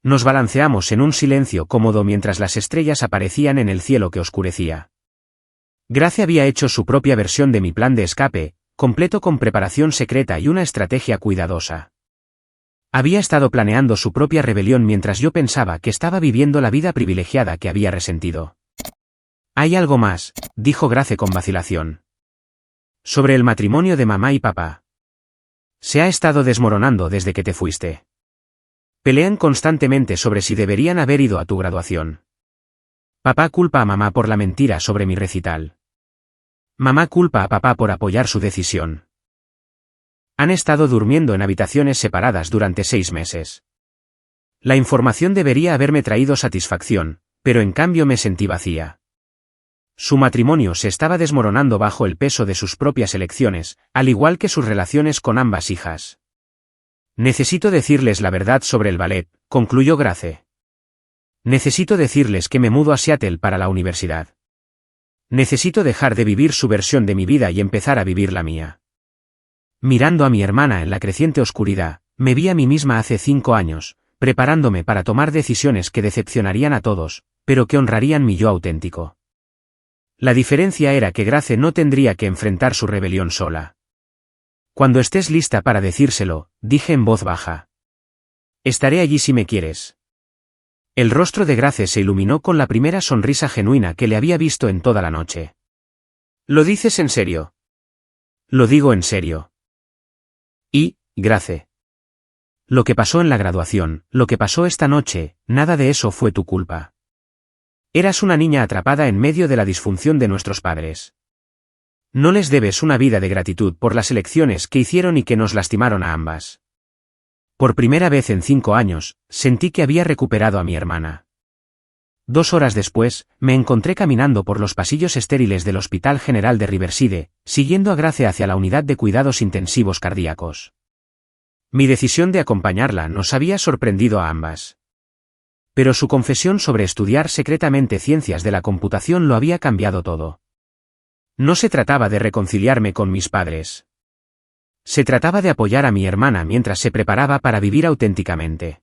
Nos balanceamos en un silencio cómodo mientras las estrellas aparecían en el cielo que oscurecía. Grace había hecho su propia versión de mi plan de escape, completo con preparación secreta y una estrategia cuidadosa. Había estado planeando su propia rebelión mientras yo pensaba que estaba viviendo la vida privilegiada que había resentido. Hay algo más, dijo Grace con vacilación. Sobre el matrimonio de mamá y papá. Se ha estado desmoronando desde que te fuiste. Pelean constantemente sobre si deberían haber ido a tu graduación. Papá culpa a mamá por la mentira sobre mi recital. Mamá culpa a papá por apoyar su decisión. Han estado durmiendo en habitaciones separadas durante 6 meses. La información debería haberme traído satisfacción, pero en cambio me sentí vacía. Su matrimonio se estaba desmoronando bajo el peso de sus propias elecciones, al igual que sus relaciones con ambas hijas. Necesito decirles la verdad sobre el ballet, concluyó Grace. Necesito decirles que me mudo a Seattle para la universidad. Necesito dejar de vivir su versión de mi vida y empezar a vivir la mía. Mirando a mi hermana en la creciente oscuridad, me vi a mí misma hace 5 años, preparándome para tomar decisiones que decepcionarían a todos, pero que honrarían mi yo auténtico. La diferencia era que Grace no tendría que enfrentar su rebelión sola. Cuando estés lista para decírselo, dije en voz baja. Estaré allí si me quieres. El rostro de Grace se iluminó con la primera sonrisa genuina que le había visto en toda la noche. ¿Lo dices en serio? Lo digo en serio. Y, Grace. Lo que pasó en la graduación, lo que pasó esta noche, nada de eso fue tu culpa. Eras una niña atrapada en medio de la disfunción de nuestros padres. No les debes una vida de gratitud por las elecciones que hicieron y que nos lastimaron a ambas. Por primera vez en 5 años, sentí que había recuperado a mi hermana. 2 horas después, me encontré caminando por los pasillos estériles del Hospital General de Riverside, siguiendo a Grace hacia la unidad de cuidados intensivos cardíacos. Mi decisión de acompañarla nos había sorprendido a ambas. Pero su confesión sobre estudiar secretamente ciencias de la computación lo había cambiado todo. No se trataba de reconciliarme con mis padres. Se trataba de apoyar a mi hermana mientras se preparaba para vivir auténticamente.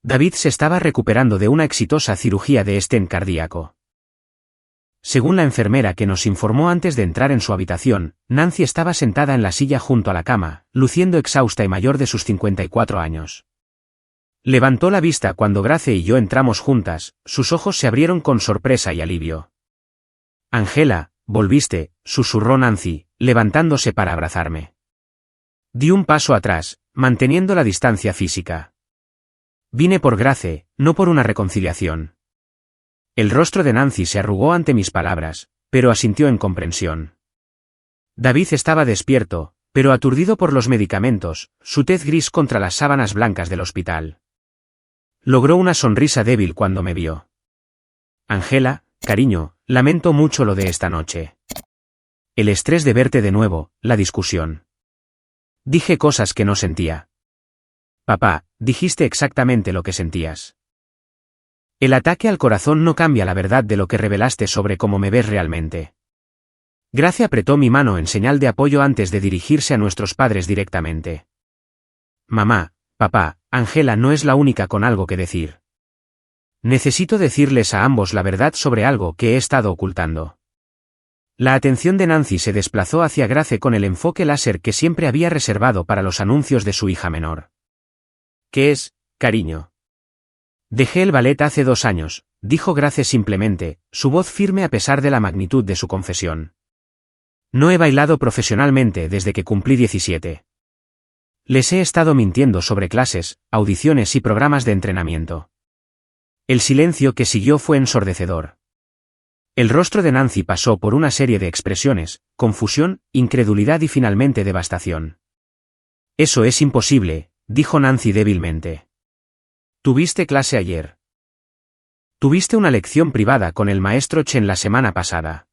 David se estaba recuperando de una exitosa cirugía de stent cardíaco. Según la enfermera que nos informó antes de entrar en su habitación, Nancy estaba sentada en la silla junto a la cama, luciendo exhausta y mayor de sus 54 años. Levantó la vista cuando Grace y yo entramos juntas, sus ojos se abrieron con sorpresa y alivio. «Angela, volviste», susurró Nancy, levantándose para abrazarme. Di un paso atrás, manteniendo la distancia física. «Vine por Grace, no por una reconciliación». El rostro de Nancy se arrugó ante mis palabras, pero asintió en comprensión. David estaba despierto, pero aturdido por los medicamentos, su tez gris contra las sábanas blancas del hospital. Logró una sonrisa débil cuando me vio. «Angela, cariño, lamento mucho lo de esta noche. El estrés de verte de nuevo, la discusión. Dije cosas que no sentía». «Papá, dijiste exactamente lo que sentías». «El ataque al corazón no cambia la verdad de lo que revelaste sobre cómo me ves realmente». Grace apretó mi mano en señal de apoyo antes de dirigirse a nuestros padres directamente. «Mamá, papá, Angela no es la única con algo que decir. Necesito decirles a ambos la verdad sobre algo que he estado ocultando». La atención de Nancy se desplazó hacia Grace con el enfoque láser que siempre había reservado para los anuncios de su hija menor. «¿Qué es, cariño?» «Dejé el ballet hace 2 años», dijo Grace simplemente, su voz firme a pesar de la magnitud de su confesión. «No he bailado profesionalmente desde que cumplí 17. Les he estado mintiendo sobre clases, audiciones y programas de entrenamiento». El silencio que siguió fue ensordecedor. El rostro de Nancy pasó por una serie de expresiones, confusión, incredulidad y finalmente devastación. «Eso es imposible», dijo Nancy débilmente. «¿Tuviste clase ayer? ¿Tuviste una lección privada con el maestro Chen la semana pasada?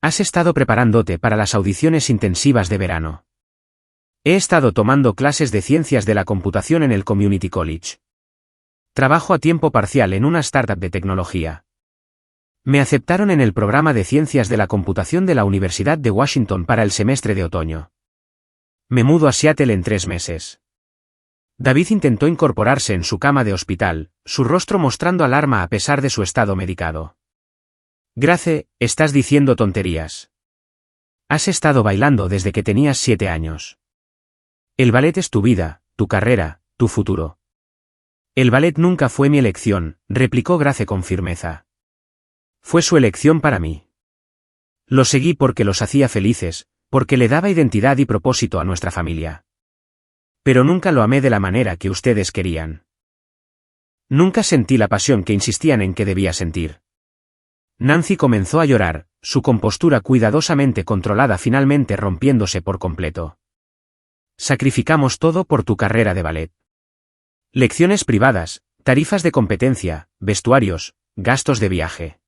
¿Has estado preparándote para las audiciones intensivas de verano? He estado tomando clases de ciencias de la computación en el Community College. Trabajo a tiempo parcial en una startup de tecnología. Me aceptaron en el programa de ciencias de la computación de la Universidad de Washington para el semestre de otoño. Me mudo a Seattle en 3 meses. David intentó incorporarse en su cama de hospital, su rostro mostrando alarma a pesar de su estado medicado. «Grace, estás diciendo tonterías. Has estado bailando desde que tenías 7 años. El ballet es tu vida, tu carrera, tu futuro». «El ballet nunca fue mi elección», replicó Grace con firmeza. «Fue su elección para mí. Lo seguí porque los hacía felices, porque le daba identidad y propósito a nuestra familia. Pero nunca lo amé de la manera que ustedes querían. Nunca sentí la pasión que insistían en que debía sentir». Nancy comenzó a llorar, su compostura cuidadosamente controlada finalmente rompiéndose por completo. «Sacrificamos todo por tu carrera de ballet. Lecciones privadas, tarifas de competencia, vestuarios, gastos de viaje.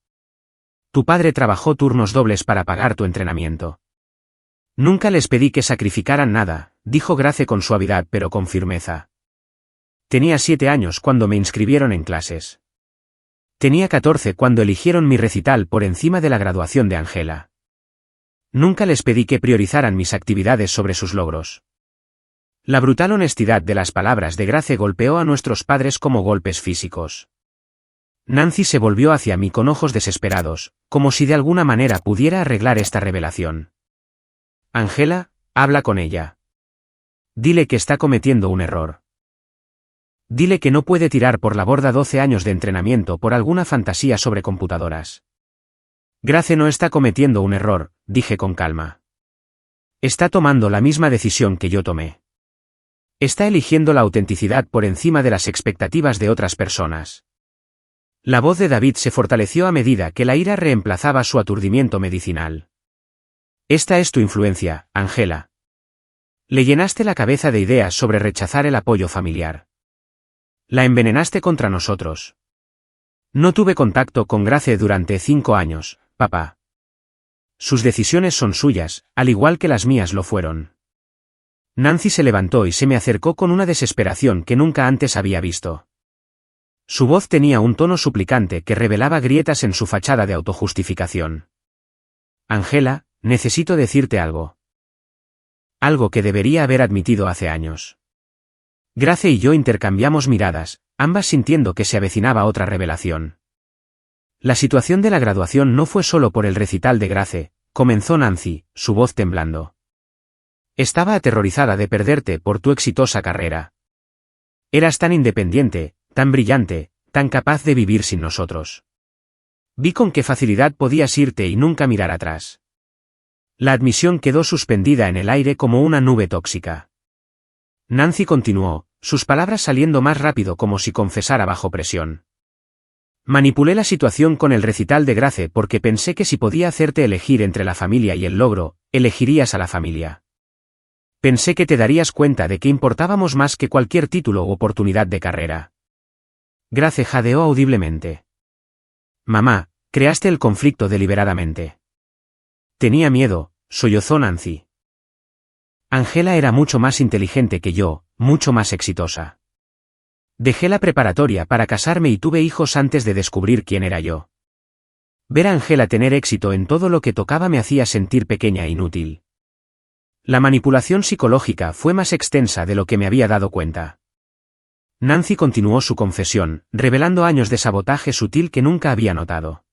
Tu padre trabajó turnos dobles para pagar tu entrenamiento. Nunca les pedí que sacrificaran nada», dijo Grace con suavidad pero con firmeza. «Tenía 7 años cuando me inscribieron en clases. Tenía 14 cuando eligieron mi recital por encima de la graduación de Angela. Nunca les pedí que priorizaran mis actividades sobre sus logros». La brutal honestidad de las palabras de Grace golpeó a nuestros padres como golpes físicos. Nancy se volvió hacia mí con ojos desesperados, como si de alguna manera pudiera arreglar esta revelación. «Angela, habla con ella. Dile que está cometiendo un error. Dile que no puede tirar por la borda 12 años de entrenamiento por alguna fantasía sobre computadoras». «Grace no está cometiendo un error», dije con calma. «Está tomando la misma decisión que yo tomé. Está eligiendo la autenticidad por encima de las expectativas de otras personas». La voz de David se fortaleció a medida que la ira reemplazaba su aturdimiento medicinal. «Esta es tu influencia, Angela. Le llenaste la cabeza de ideas sobre rechazar el apoyo familiar. La envenenaste contra nosotros. No tuve contacto con Grace durante 5 años, papá. Sus decisiones son suyas, al igual que las mías lo fueron». Nancy se levantó y se me acercó con una desesperación que nunca antes había visto. Su voz tenía un tono suplicante que revelaba grietas en su fachada de autojustificación. «Angela, necesito decirte algo. Algo que debería haber admitido hace años». Grace y yo intercambiamos miradas, ambas sintiendo que se avecinaba otra revelación. La situación de la graduación no fue solo por el recital de Grace, comenzó Nancy, su voz temblando. Estaba aterrorizada de perderte por tu exitosa carrera. Eras tan independiente, tan brillante, tan capaz de vivir sin nosotros. Vi con qué facilidad podías irte y nunca mirar atrás. La admisión quedó suspendida en el aire como una nube tóxica. Nancy continuó, sus palabras saliendo más rápido como si confesara bajo presión. Manipulé la situación con el recital de Grace porque pensé que si podía hacerte elegir entre la familia y el logro, elegirías a la familia. Pensé que te darías cuenta de que importábamos más que cualquier título u oportunidad de carrera. Grace jadeó audiblemente. Mamá, creaste el conflicto deliberadamente. Tenía miedo, sollozó Nancy. Angela era mucho más inteligente que yo, mucho más exitosa. Dejé la preparatoria para casarme y tuve hijos antes de descubrir quién era yo. Ver a Angela tener éxito en todo lo que tocaba me hacía sentir pequeña e inútil. La manipulación psicológica fue más extensa de lo que me había dado cuenta. Nancy continuó su confesión, revelando años de sabotaje sutil que nunca había notado.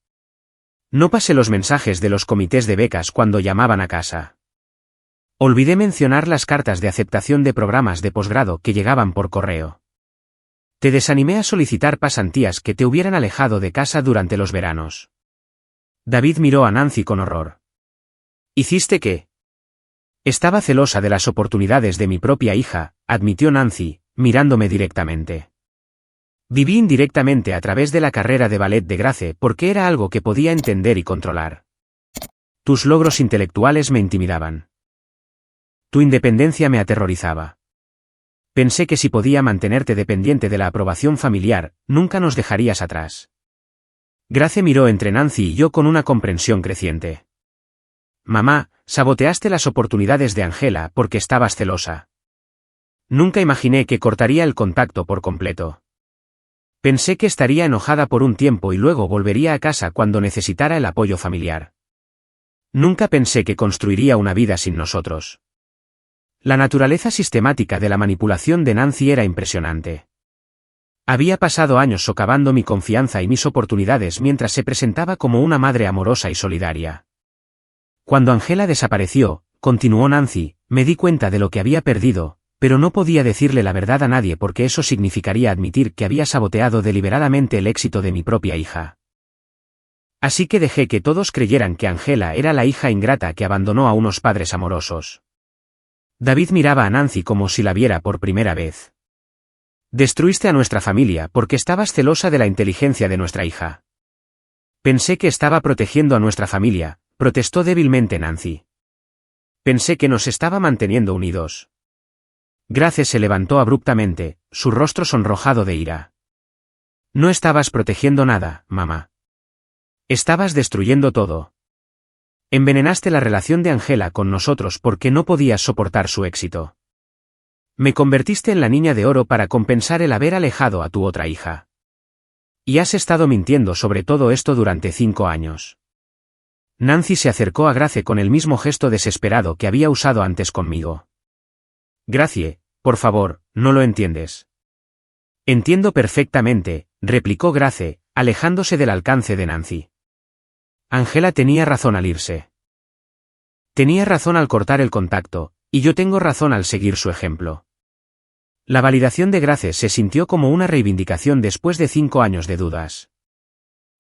No pasé los mensajes de los comités de becas cuando llamaban a casa. Olvidé mencionar las cartas de aceptación de programas de posgrado que llegaban por correo. Te desanimé a solicitar pasantías que te hubieran alejado de casa durante los veranos. David miró a Nancy con horror. ¿Hiciste qué? Estaba celosa de las oportunidades de mi propia hija, admitió Nancy, mirándome directamente. Viví indirectamente a través de la carrera de ballet de Grace porque era algo que podía entender y controlar. Tus logros intelectuales me intimidaban. Tu independencia me aterrorizaba. Pensé que si podía mantenerte dependiente de la aprobación familiar, nunca nos dejarías atrás. Grace miró entre Nancy y yo con una comprensión creciente. Mamá, saboteaste las oportunidades de Angela porque estabas celosa. Nunca imaginé que cortaría el contacto por completo. Pensé que estaría enojada por un tiempo y luego volvería a casa cuando necesitara el apoyo familiar. Nunca pensé que construiría una vida sin nosotros. La naturaleza sistemática de la manipulación de Nancy era impresionante. Había pasado años socavando mi confianza y mis oportunidades mientras se presentaba como una madre amorosa y solidaria. Cuando Angela desapareció, continuó Nancy, me di cuenta de lo que había perdido, pero no podía decirle la verdad a nadie porque eso significaría admitir que había saboteado deliberadamente el éxito de mi propia hija. Así que dejé que todos creyeran que Angela era la hija ingrata que abandonó a unos padres amorosos. David miraba a Nancy como si la viera por primera vez. Destruiste a nuestra familia porque estabas celosa de la inteligencia de nuestra hija. Pensé que estaba protegiendo a nuestra familia, protestó débilmente Nancy. Pensé que nos estaba manteniendo unidos. Grace se levantó abruptamente, su rostro sonrojado de ira. No estabas protegiendo nada, mamá. Estabas destruyendo todo. Envenenaste la relación de Angela con nosotros porque no podías soportar su éxito. Me convertiste en la niña de oro para compensar el haber alejado a tu otra hija. Y has estado mintiendo sobre todo esto durante 5 años. Nancy se acercó a Grace con el mismo gesto desesperado que había usado antes conmigo. Gracie, por favor, no lo entiendes. Entiendo perfectamente, replicó Grace, alejándose del alcance de Nancy. Angela tenía razón al irse. Tenía razón al cortar el contacto, y yo tengo razón al seguir su ejemplo. La validación de Grace se sintió como una reivindicación después de 5 años de dudas.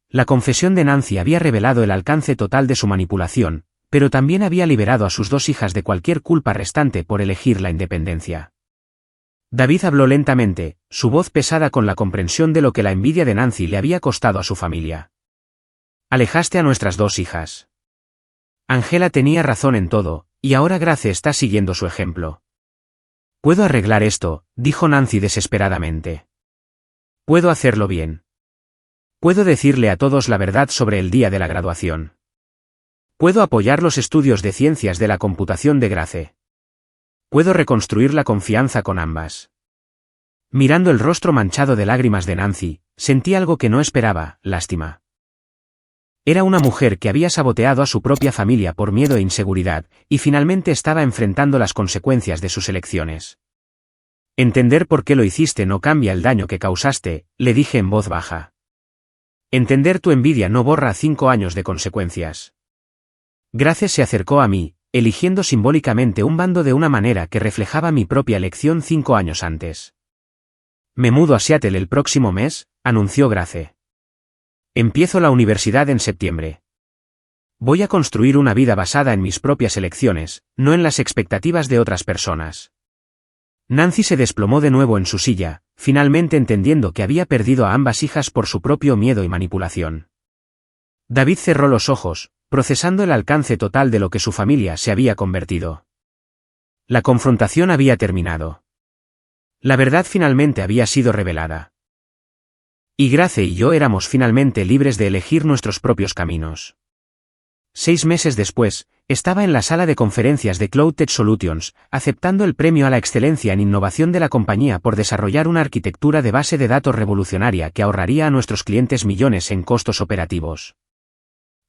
La confesión de Nancy había revelado el alcance total de su manipulación, pero también había liberado a sus 2 hijas de cualquier culpa restante por elegir la independencia. David habló lentamente, su voz pesada con la comprensión de lo que la envidia de Nancy le había costado a su familia. Alejaste a nuestras 2 hijas. Angela tenía razón en todo, y ahora Grace está siguiendo su ejemplo. Puedo arreglar esto, dijo Nancy desesperadamente. Puedo hacerlo bien. Puedo decirle a todos la verdad sobre el día de la graduación. Puedo apoyar los estudios de ciencias de la computación de Grace. Puedo reconstruir la confianza con ambas. Mirando el rostro manchado de lágrimas de Nancy, sentí algo que no esperaba, lástima. Era una mujer que había saboteado a su propia familia por miedo e inseguridad, y finalmente estaba enfrentando las consecuencias de sus elecciones. Entender por qué lo hiciste no cambia el daño que causaste, le dije en voz baja. Entender tu envidia no borra 5 años de consecuencias. Grace se acercó a mí, eligiendo simbólicamente un bando de una manera que reflejaba mi propia elección 5 años antes. Me mudo a Seattle el próximo mes, anunció Grace. Empiezo la universidad en septiembre. Voy a construir una vida basada en mis propias elecciones, no en las expectativas de otras personas. Nancy se desplomó de nuevo en su silla, finalmente entendiendo que había perdido a ambas hijas por su propio miedo y manipulación. David cerró los ojos, procesando el alcance total de lo que su familia se había convertido. La confrontación había terminado. La verdad finalmente había sido revelada. Y Grace y yo éramos finalmente libres de elegir nuestros propios caminos. 6 meses después, estaba en la sala de conferencias de Cloud Tech Solutions, aceptando el premio a la excelencia en innovación de la compañía por desarrollar una arquitectura de base de datos revolucionaria que ahorraría a nuestros clientes millones en costos operativos.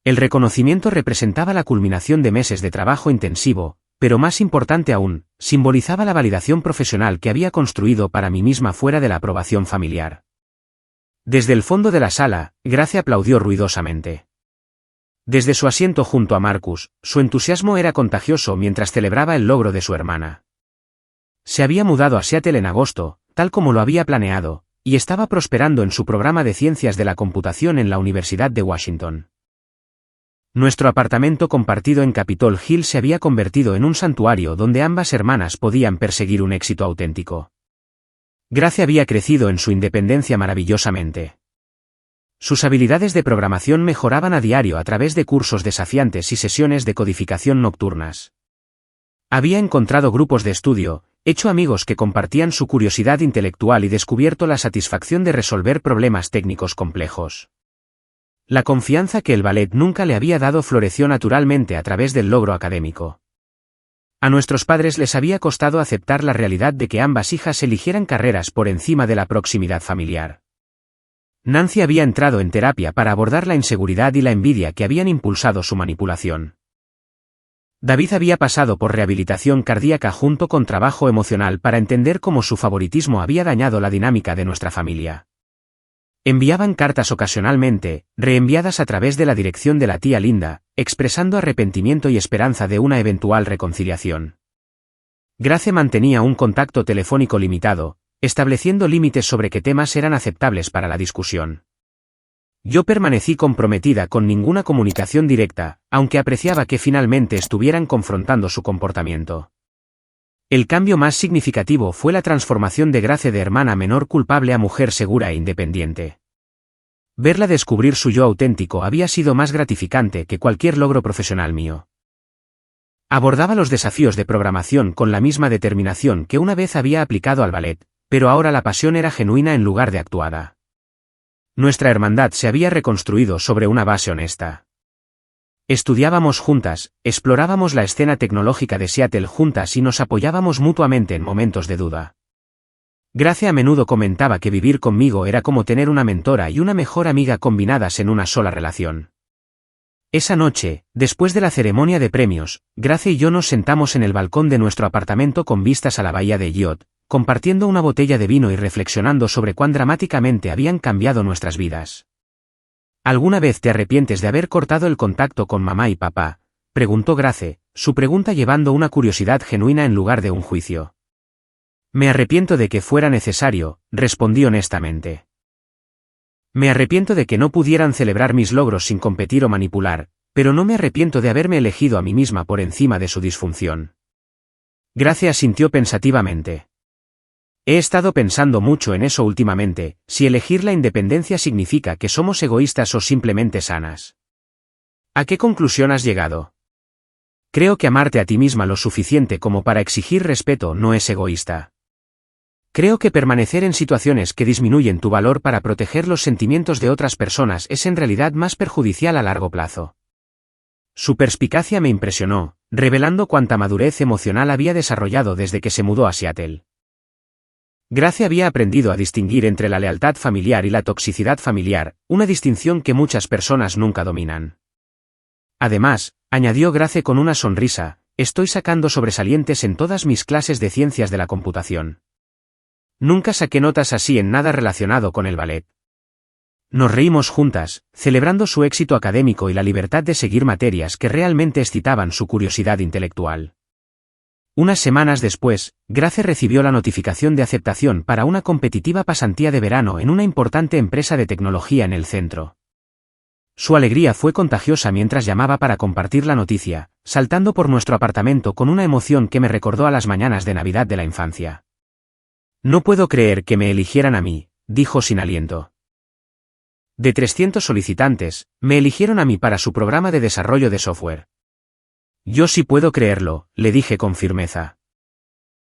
El reconocimiento representaba la culminación de meses de trabajo intensivo, pero más importante aún, simbolizaba la validación profesional que había construido para mí misma fuera de la aprobación familiar. Desde el fondo de la sala, Grace aplaudió ruidosamente. Desde su asiento junto a Marcus, su entusiasmo era contagioso mientras celebraba el logro de su hermana. Se había mudado a Seattle en agosto, tal como lo había planeado, y estaba prosperando en su programa de ciencias de la computación en la Universidad de Washington. Nuestro apartamento compartido en Capitol Hill se había convertido en un santuario donde ambas hermanas podían perseguir un éxito auténtico. Grace había crecido en su independencia maravillosamente. Sus habilidades de programación mejoraban a diario a través de cursos desafiantes y sesiones de codificación nocturnas. Había encontrado grupos de estudio, hecho amigos que compartían su curiosidad intelectual y descubierto la satisfacción de resolver problemas técnicos complejos. La confianza que el ballet nunca le había dado floreció naturalmente a través del logro académico. A nuestros padres les había costado aceptar la realidad de que ambas hijas eligieran carreras por encima de la proximidad familiar. Nancy había entrado en terapia para abordar la inseguridad y la envidia que habían impulsado su manipulación. David había pasado por rehabilitación cardíaca junto con trabajo emocional para entender cómo su favoritismo había dañado la dinámica de nuestra familia. Enviaban cartas ocasionalmente, reenviadas a través de la dirección de la tía Linda, expresando arrepentimiento y esperanza de una eventual reconciliación. Grace mantenía un contacto telefónico limitado, estableciendo límites sobre qué temas eran aceptables para la discusión. Yo permanecí comprometida con ninguna comunicación directa, aunque apreciaba que finalmente estuvieran confrontando su comportamiento. El cambio más significativo fue la transformación de Grace de hermana menor culpable a mujer segura e independiente. Verla descubrir su yo auténtico había sido más gratificante que cualquier logro profesional mío. Abordaba los desafíos de programación con la misma determinación que una vez había aplicado al ballet, pero ahora la pasión era genuina en lugar de actuada. Nuestra hermandad se había reconstruido sobre una base honesta. Estudiábamos juntas, explorábamos la escena tecnológica de Seattle juntas y nos apoyábamos mutuamente en momentos de duda. Grace a menudo comentaba que vivir conmigo era como tener una mentora y una mejor amiga combinadas en una sola relación. Esa noche, después de la ceremonia de premios, Grace y yo nos sentamos en el balcón de nuestro apartamento con vistas a la bahía de Youth, compartiendo una botella de vino y reflexionando sobre cuán dramáticamente habían cambiado nuestras vidas. ¿Alguna vez te arrepientes de haber cortado el contacto con mamá y papá?, preguntó Grace, su pregunta llevando una curiosidad genuina en lugar de un juicio. Me arrepiento de que fuera necesario, respondí honestamente. Me arrepiento de que no pudieran celebrar mis logros sin competir o manipular, pero no me arrepiento de haberme elegido a mí misma por encima de su disfunción. Grace asintió pensativamente. He estado pensando mucho en eso últimamente, si elegir la independencia significa que somos egoístas o simplemente sanas. ¿A qué conclusión has llegado? Creo que amarte a ti misma lo suficiente como para exigir respeto no es egoísta. Creo que permanecer en situaciones que disminuyen tu valor para proteger los sentimientos de otras personas es en realidad más perjudicial a largo plazo. Su perspicacia me impresionó, revelando cuánta madurez emocional había desarrollado desde que se mudó a Seattle. Grace había aprendido a distinguir entre la lealtad familiar y la toxicidad familiar, una distinción que muchas personas nunca dominan. Además, añadió Grace con una sonrisa, estoy sacando sobresalientes en todas mis clases de ciencias de la computación. Nunca saqué notas así en nada relacionado con el ballet. Nos reímos juntas, celebrando su éxito académico y la libertad de seguir materias que realmente excitaban su curiosidad intelectual. Unas semanas después, Grace recibió la notificación de aceptación para una competitiva pasantía de verano en una importante empresa de tecnología en el centro. Su alegría fue contagiosa mientras llamaba para compartir la noticia, saltando por nuestro apartamento con una emoción que me recordó a las mañanas de Navidad de la infancia. No puedo creer que me eligieran a mí, dijo sin aliento. De 300 solicitantes, me eligieron a mí para su programa de desarrollo de software. Yo sí puedo creerlo, le dije con firmeza.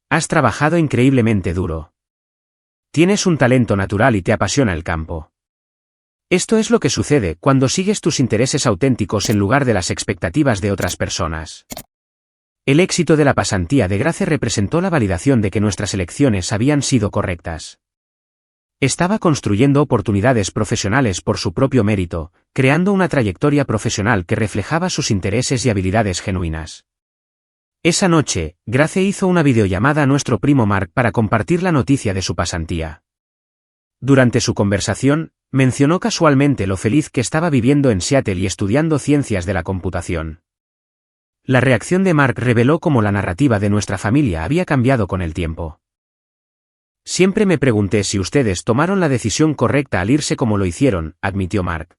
Has trabajado increíblemente duro. Tienes un talento natural y te apasiona el campo. Esto es lo que sucede cuando sigues tus intereses auténticos en lugar de las expectativas de otras personas. El éxito de la pasantía de Grace representó la validación de que nuestras elecciones habían sido correctas. Estaba construyendo oportunidades profesionales por su propio mérito, creando una trayectoria profesional que reflejaba sus intereses y habilidades genuinas. Esa noche, Grace hizo una videollamada a nuestro primo Mark para compartir la noticia de su pasantía. Durante su conversación, mencionó casualmente lo feliz que estaba viviendo en Seattle y estudiando ciencias de la computación. La reacción de Mark reveló cómo la narrativa de nuestra familia había cambiado con el tiempo. Siempre me pregunté si ustedes tomaron la decisión correcta al irse como lo hicieron, admitió Mark.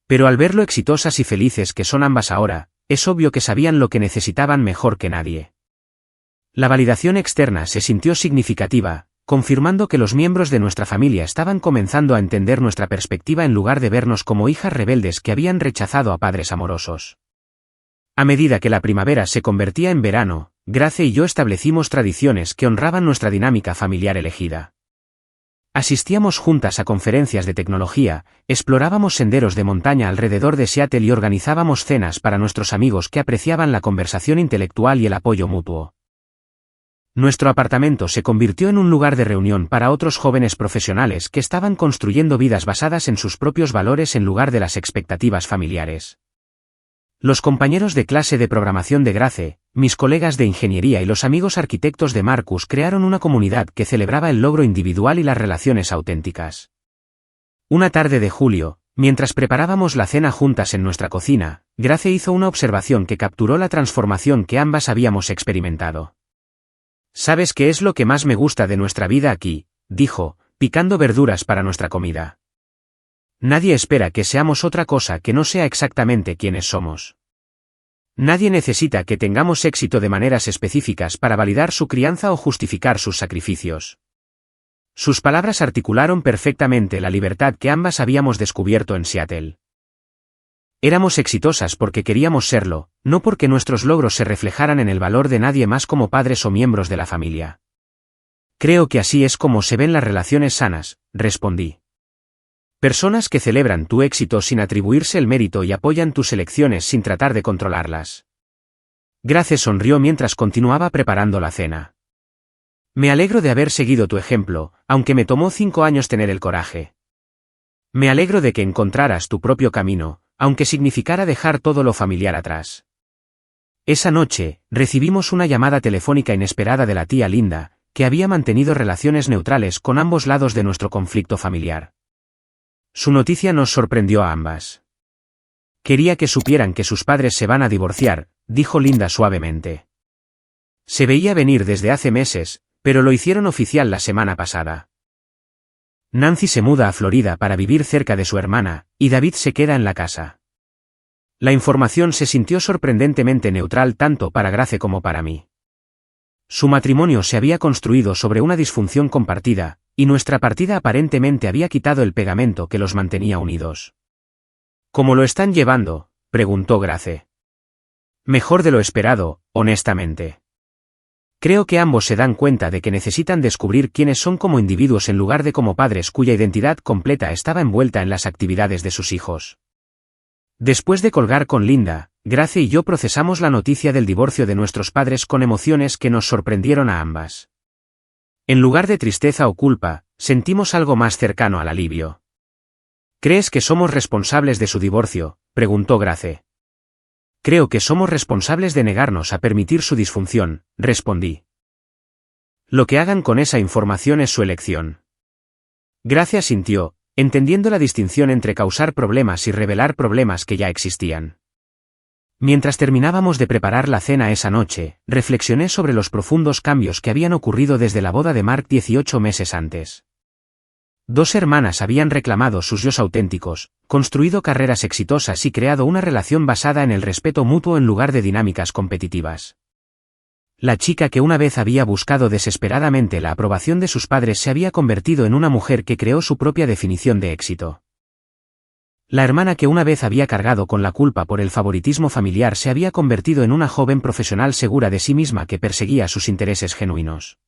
Pero al ver lo exitosas y felices que son ambas ahora, es obvio que sabían lo que necesitaban mejor que nadie. La validación externa se sintió significativa, confirmando que los miembros de nuestra familia estaban comenzando a entender nuestra perspectiva en lugar de vernos como hijas rebeldes que habían rechazado a padres amorosos. A medida que la primavera se convertía en verano, Grace y yo establecimos tradiciones que honraban nuestra dinámica familiar elegida. Asistíamos juntas a conferencias de tecnología, explorábamos senderos de montaña alrededor de Seattle y organizábamos cenas para nuestros amigos que apreciaban la conversación intelectual y el apoyo mutuo. Nuestro apartamento se convirtió en un lugar de reunión para otros jóvenes profesionales que estaban construyendo vidas basadas en sus propios valores en lugar de las expectativas familiares. Los compañeros de clase de programación de Grace, mis colegas de ingeniería y los amigos arquitectos de Marcus crearon una comunidad que celebraba el logro individual y las relaciones auténticas. Una tarde de julio, mientras preparábamos la cena juntas en nuestra cocina, Grace hizo una observación que capturó la transformación que ambas habíamos experimentado. ¿Sabes qué es lo que más me gusta de nuestra vida aquí?, dijo, picando verduras para nuestra comida. Nadie espera que seamos otra cosa que no sea exactamente quienes somos. Nadie necesita que tengamos éxito de maneras específicas para validar su crianza o justificar sus sacrificios. Sus palabras articularon perfectamente la libertad que ambas habíamos descubierto en Seattle. Éramos exitosas porque queríamos serlo, no porque nuestros logros se reflejaran en el valor de nadie más como padres o miembros de la familia. Creo que así es como se ven las relaciones sanas, respondí. Personas que celebran tu éxito sin atribuirse el mérito y apoyan tus elecciones sin tratar de controlarlas. Grace sonrió mientras continuaba preparando la cena. Me alegro de haber seguido tu ejemplo, aunque me tomó 5 años tener el coraje. Me alegro de que encontraras tu propio camino, aunque significara dejar todo lo familiar atrás. Esa noche, recibimos una llamada telefónica inesperada de la tía Linda, que había mantenido relaciones neutrales con ambos lados de nuestro conflicto familiar. Su noticia nos sorprendió a ambas. Quería que supieran que sus padres se van a divorciar, dijo Linda suavemente. Se veía venir desde hace meses, pero lo hicieron oficial la semana pasada. Nancy se muda a Florida para vivir cerca de su hermana, y David se queda en la casa. La información se sintió sorprendentemente neutral tanto para Grace como para mí. Su matrimonio se había construido sobre una disfunción compartida, y nuestra partida aparentemente había quitado el pegamento que los mantenía unidos. ¿Cómo lo están llevando?, preguntó Grace. Mejor de lo esperado, honestamente. Creo que ambos se dan cuenta de que necesitan descubrir quiénes son como individuos en lugar de como padres cuya identidad completa estaba envuelta en las actividades de sus hijos. Después de colgar con Linda, Grace y yo procesamos la noticia del divorcio de nuestros padres con emociones que nos sorprendieron a ambas. En lugar de tristeza o culpa, sentimos algo más cercano al alivio. ¿Crees que somos responsables de su divorcio?, preguntó Grace. Creo que somos responsables de negarnos a permitir su disfunción, respondí. Lo que hagan con esa información es su elección. Grace asintió, entendiendo la distinción entre causar problemas y revelar problemas que ya existían. Mientras terminábamos de preparar la cena esa noche, reflexioné sobre los profundos cambios que habían ocurrido desde la boda de Mark 18 meses antes. 2 hermanas habían reclamado sus yos auténticos, construido carreras exitosas y creado una relación basada en el respeto mutuo en lugar de dinámicas competitivas. La chica que una vez había buscado desesperadamente la aprobación de sus padres se había convertido en una mujer que creó su propia definición de éxito. La hermana que una vez había cargado con la culpa por el favoritismo familiar se había convertido en una joven profesional segura de sí misma que perseguía sus intereses genuinos.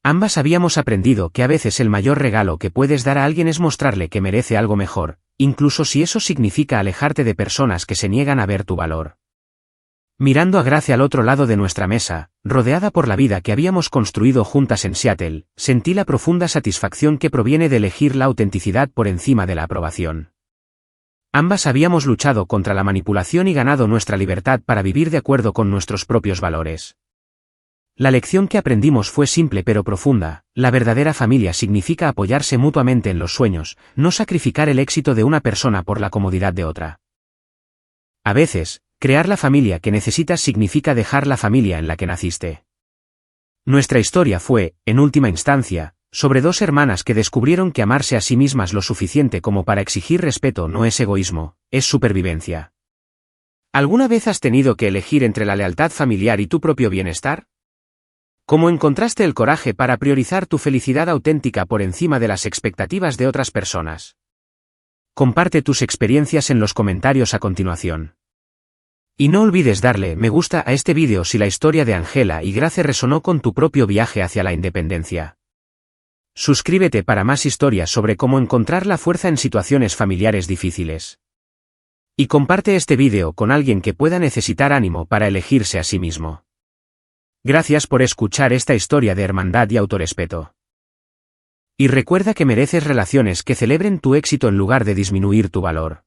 Ambas habíamos aprendido que a veces el mayor regalo que puedes dar a alguien es mostrarle que merece algo mejor, incluso si eso significa alejarte de personas que se niegan a ver tu valor. Mirando a Grace al otro lado de nuestra mesa, rodeada por la vida que habíamos construido juntas en Seattle, sentí la profunda satisfacción que proviene de elegir la autenticidad por encima de la aprobación. Ambas habíamos luchado contra la manipulación y ganado nuestra libertad para vivir de acuerdo con nuestros propios valores. La lección que aprendimos fue simple pero profunda: la verdadera familia significa apoyarse mutuamente en los sueños, no sacrificar el éxito de una persona por la comodidad de otra. A veces, crear la familia que necesitas significa dejar la familia en la que naciste. Nuestra historia fue, en última instancia, sobre 2 hermanas que descubrieron que amarse a sí mismas lo suficiente como para exigir respeto no es egoísmo, es supervivencia. ¿Alguna vez has tenido que elegir entre la lealtad familiar y tu propio bienestar? ¿Cómo encontraste el coraje para priorizar tu felicidad auténtica por encima de las expectativas de otras personas? Comparte tus experiencias en los comentarios a continuación. Y no olvides darle me gusta a este vídeo si la historia de Angela y Grace resonó con tu propio viaje hacia la independencia. Suscríbete para más historias sobre cómo encontrar la fuerza en situaciones familiares difíciles. Y comparte este vídeo con alguien que pueda necesitar ánimo para elegirse a sí mismo. Gracias por escuchar esta historia de hermandad y autorrespeto. Y recuerda que mereces relaciones que celebren tu éxito en lugar de disminuir tu valor.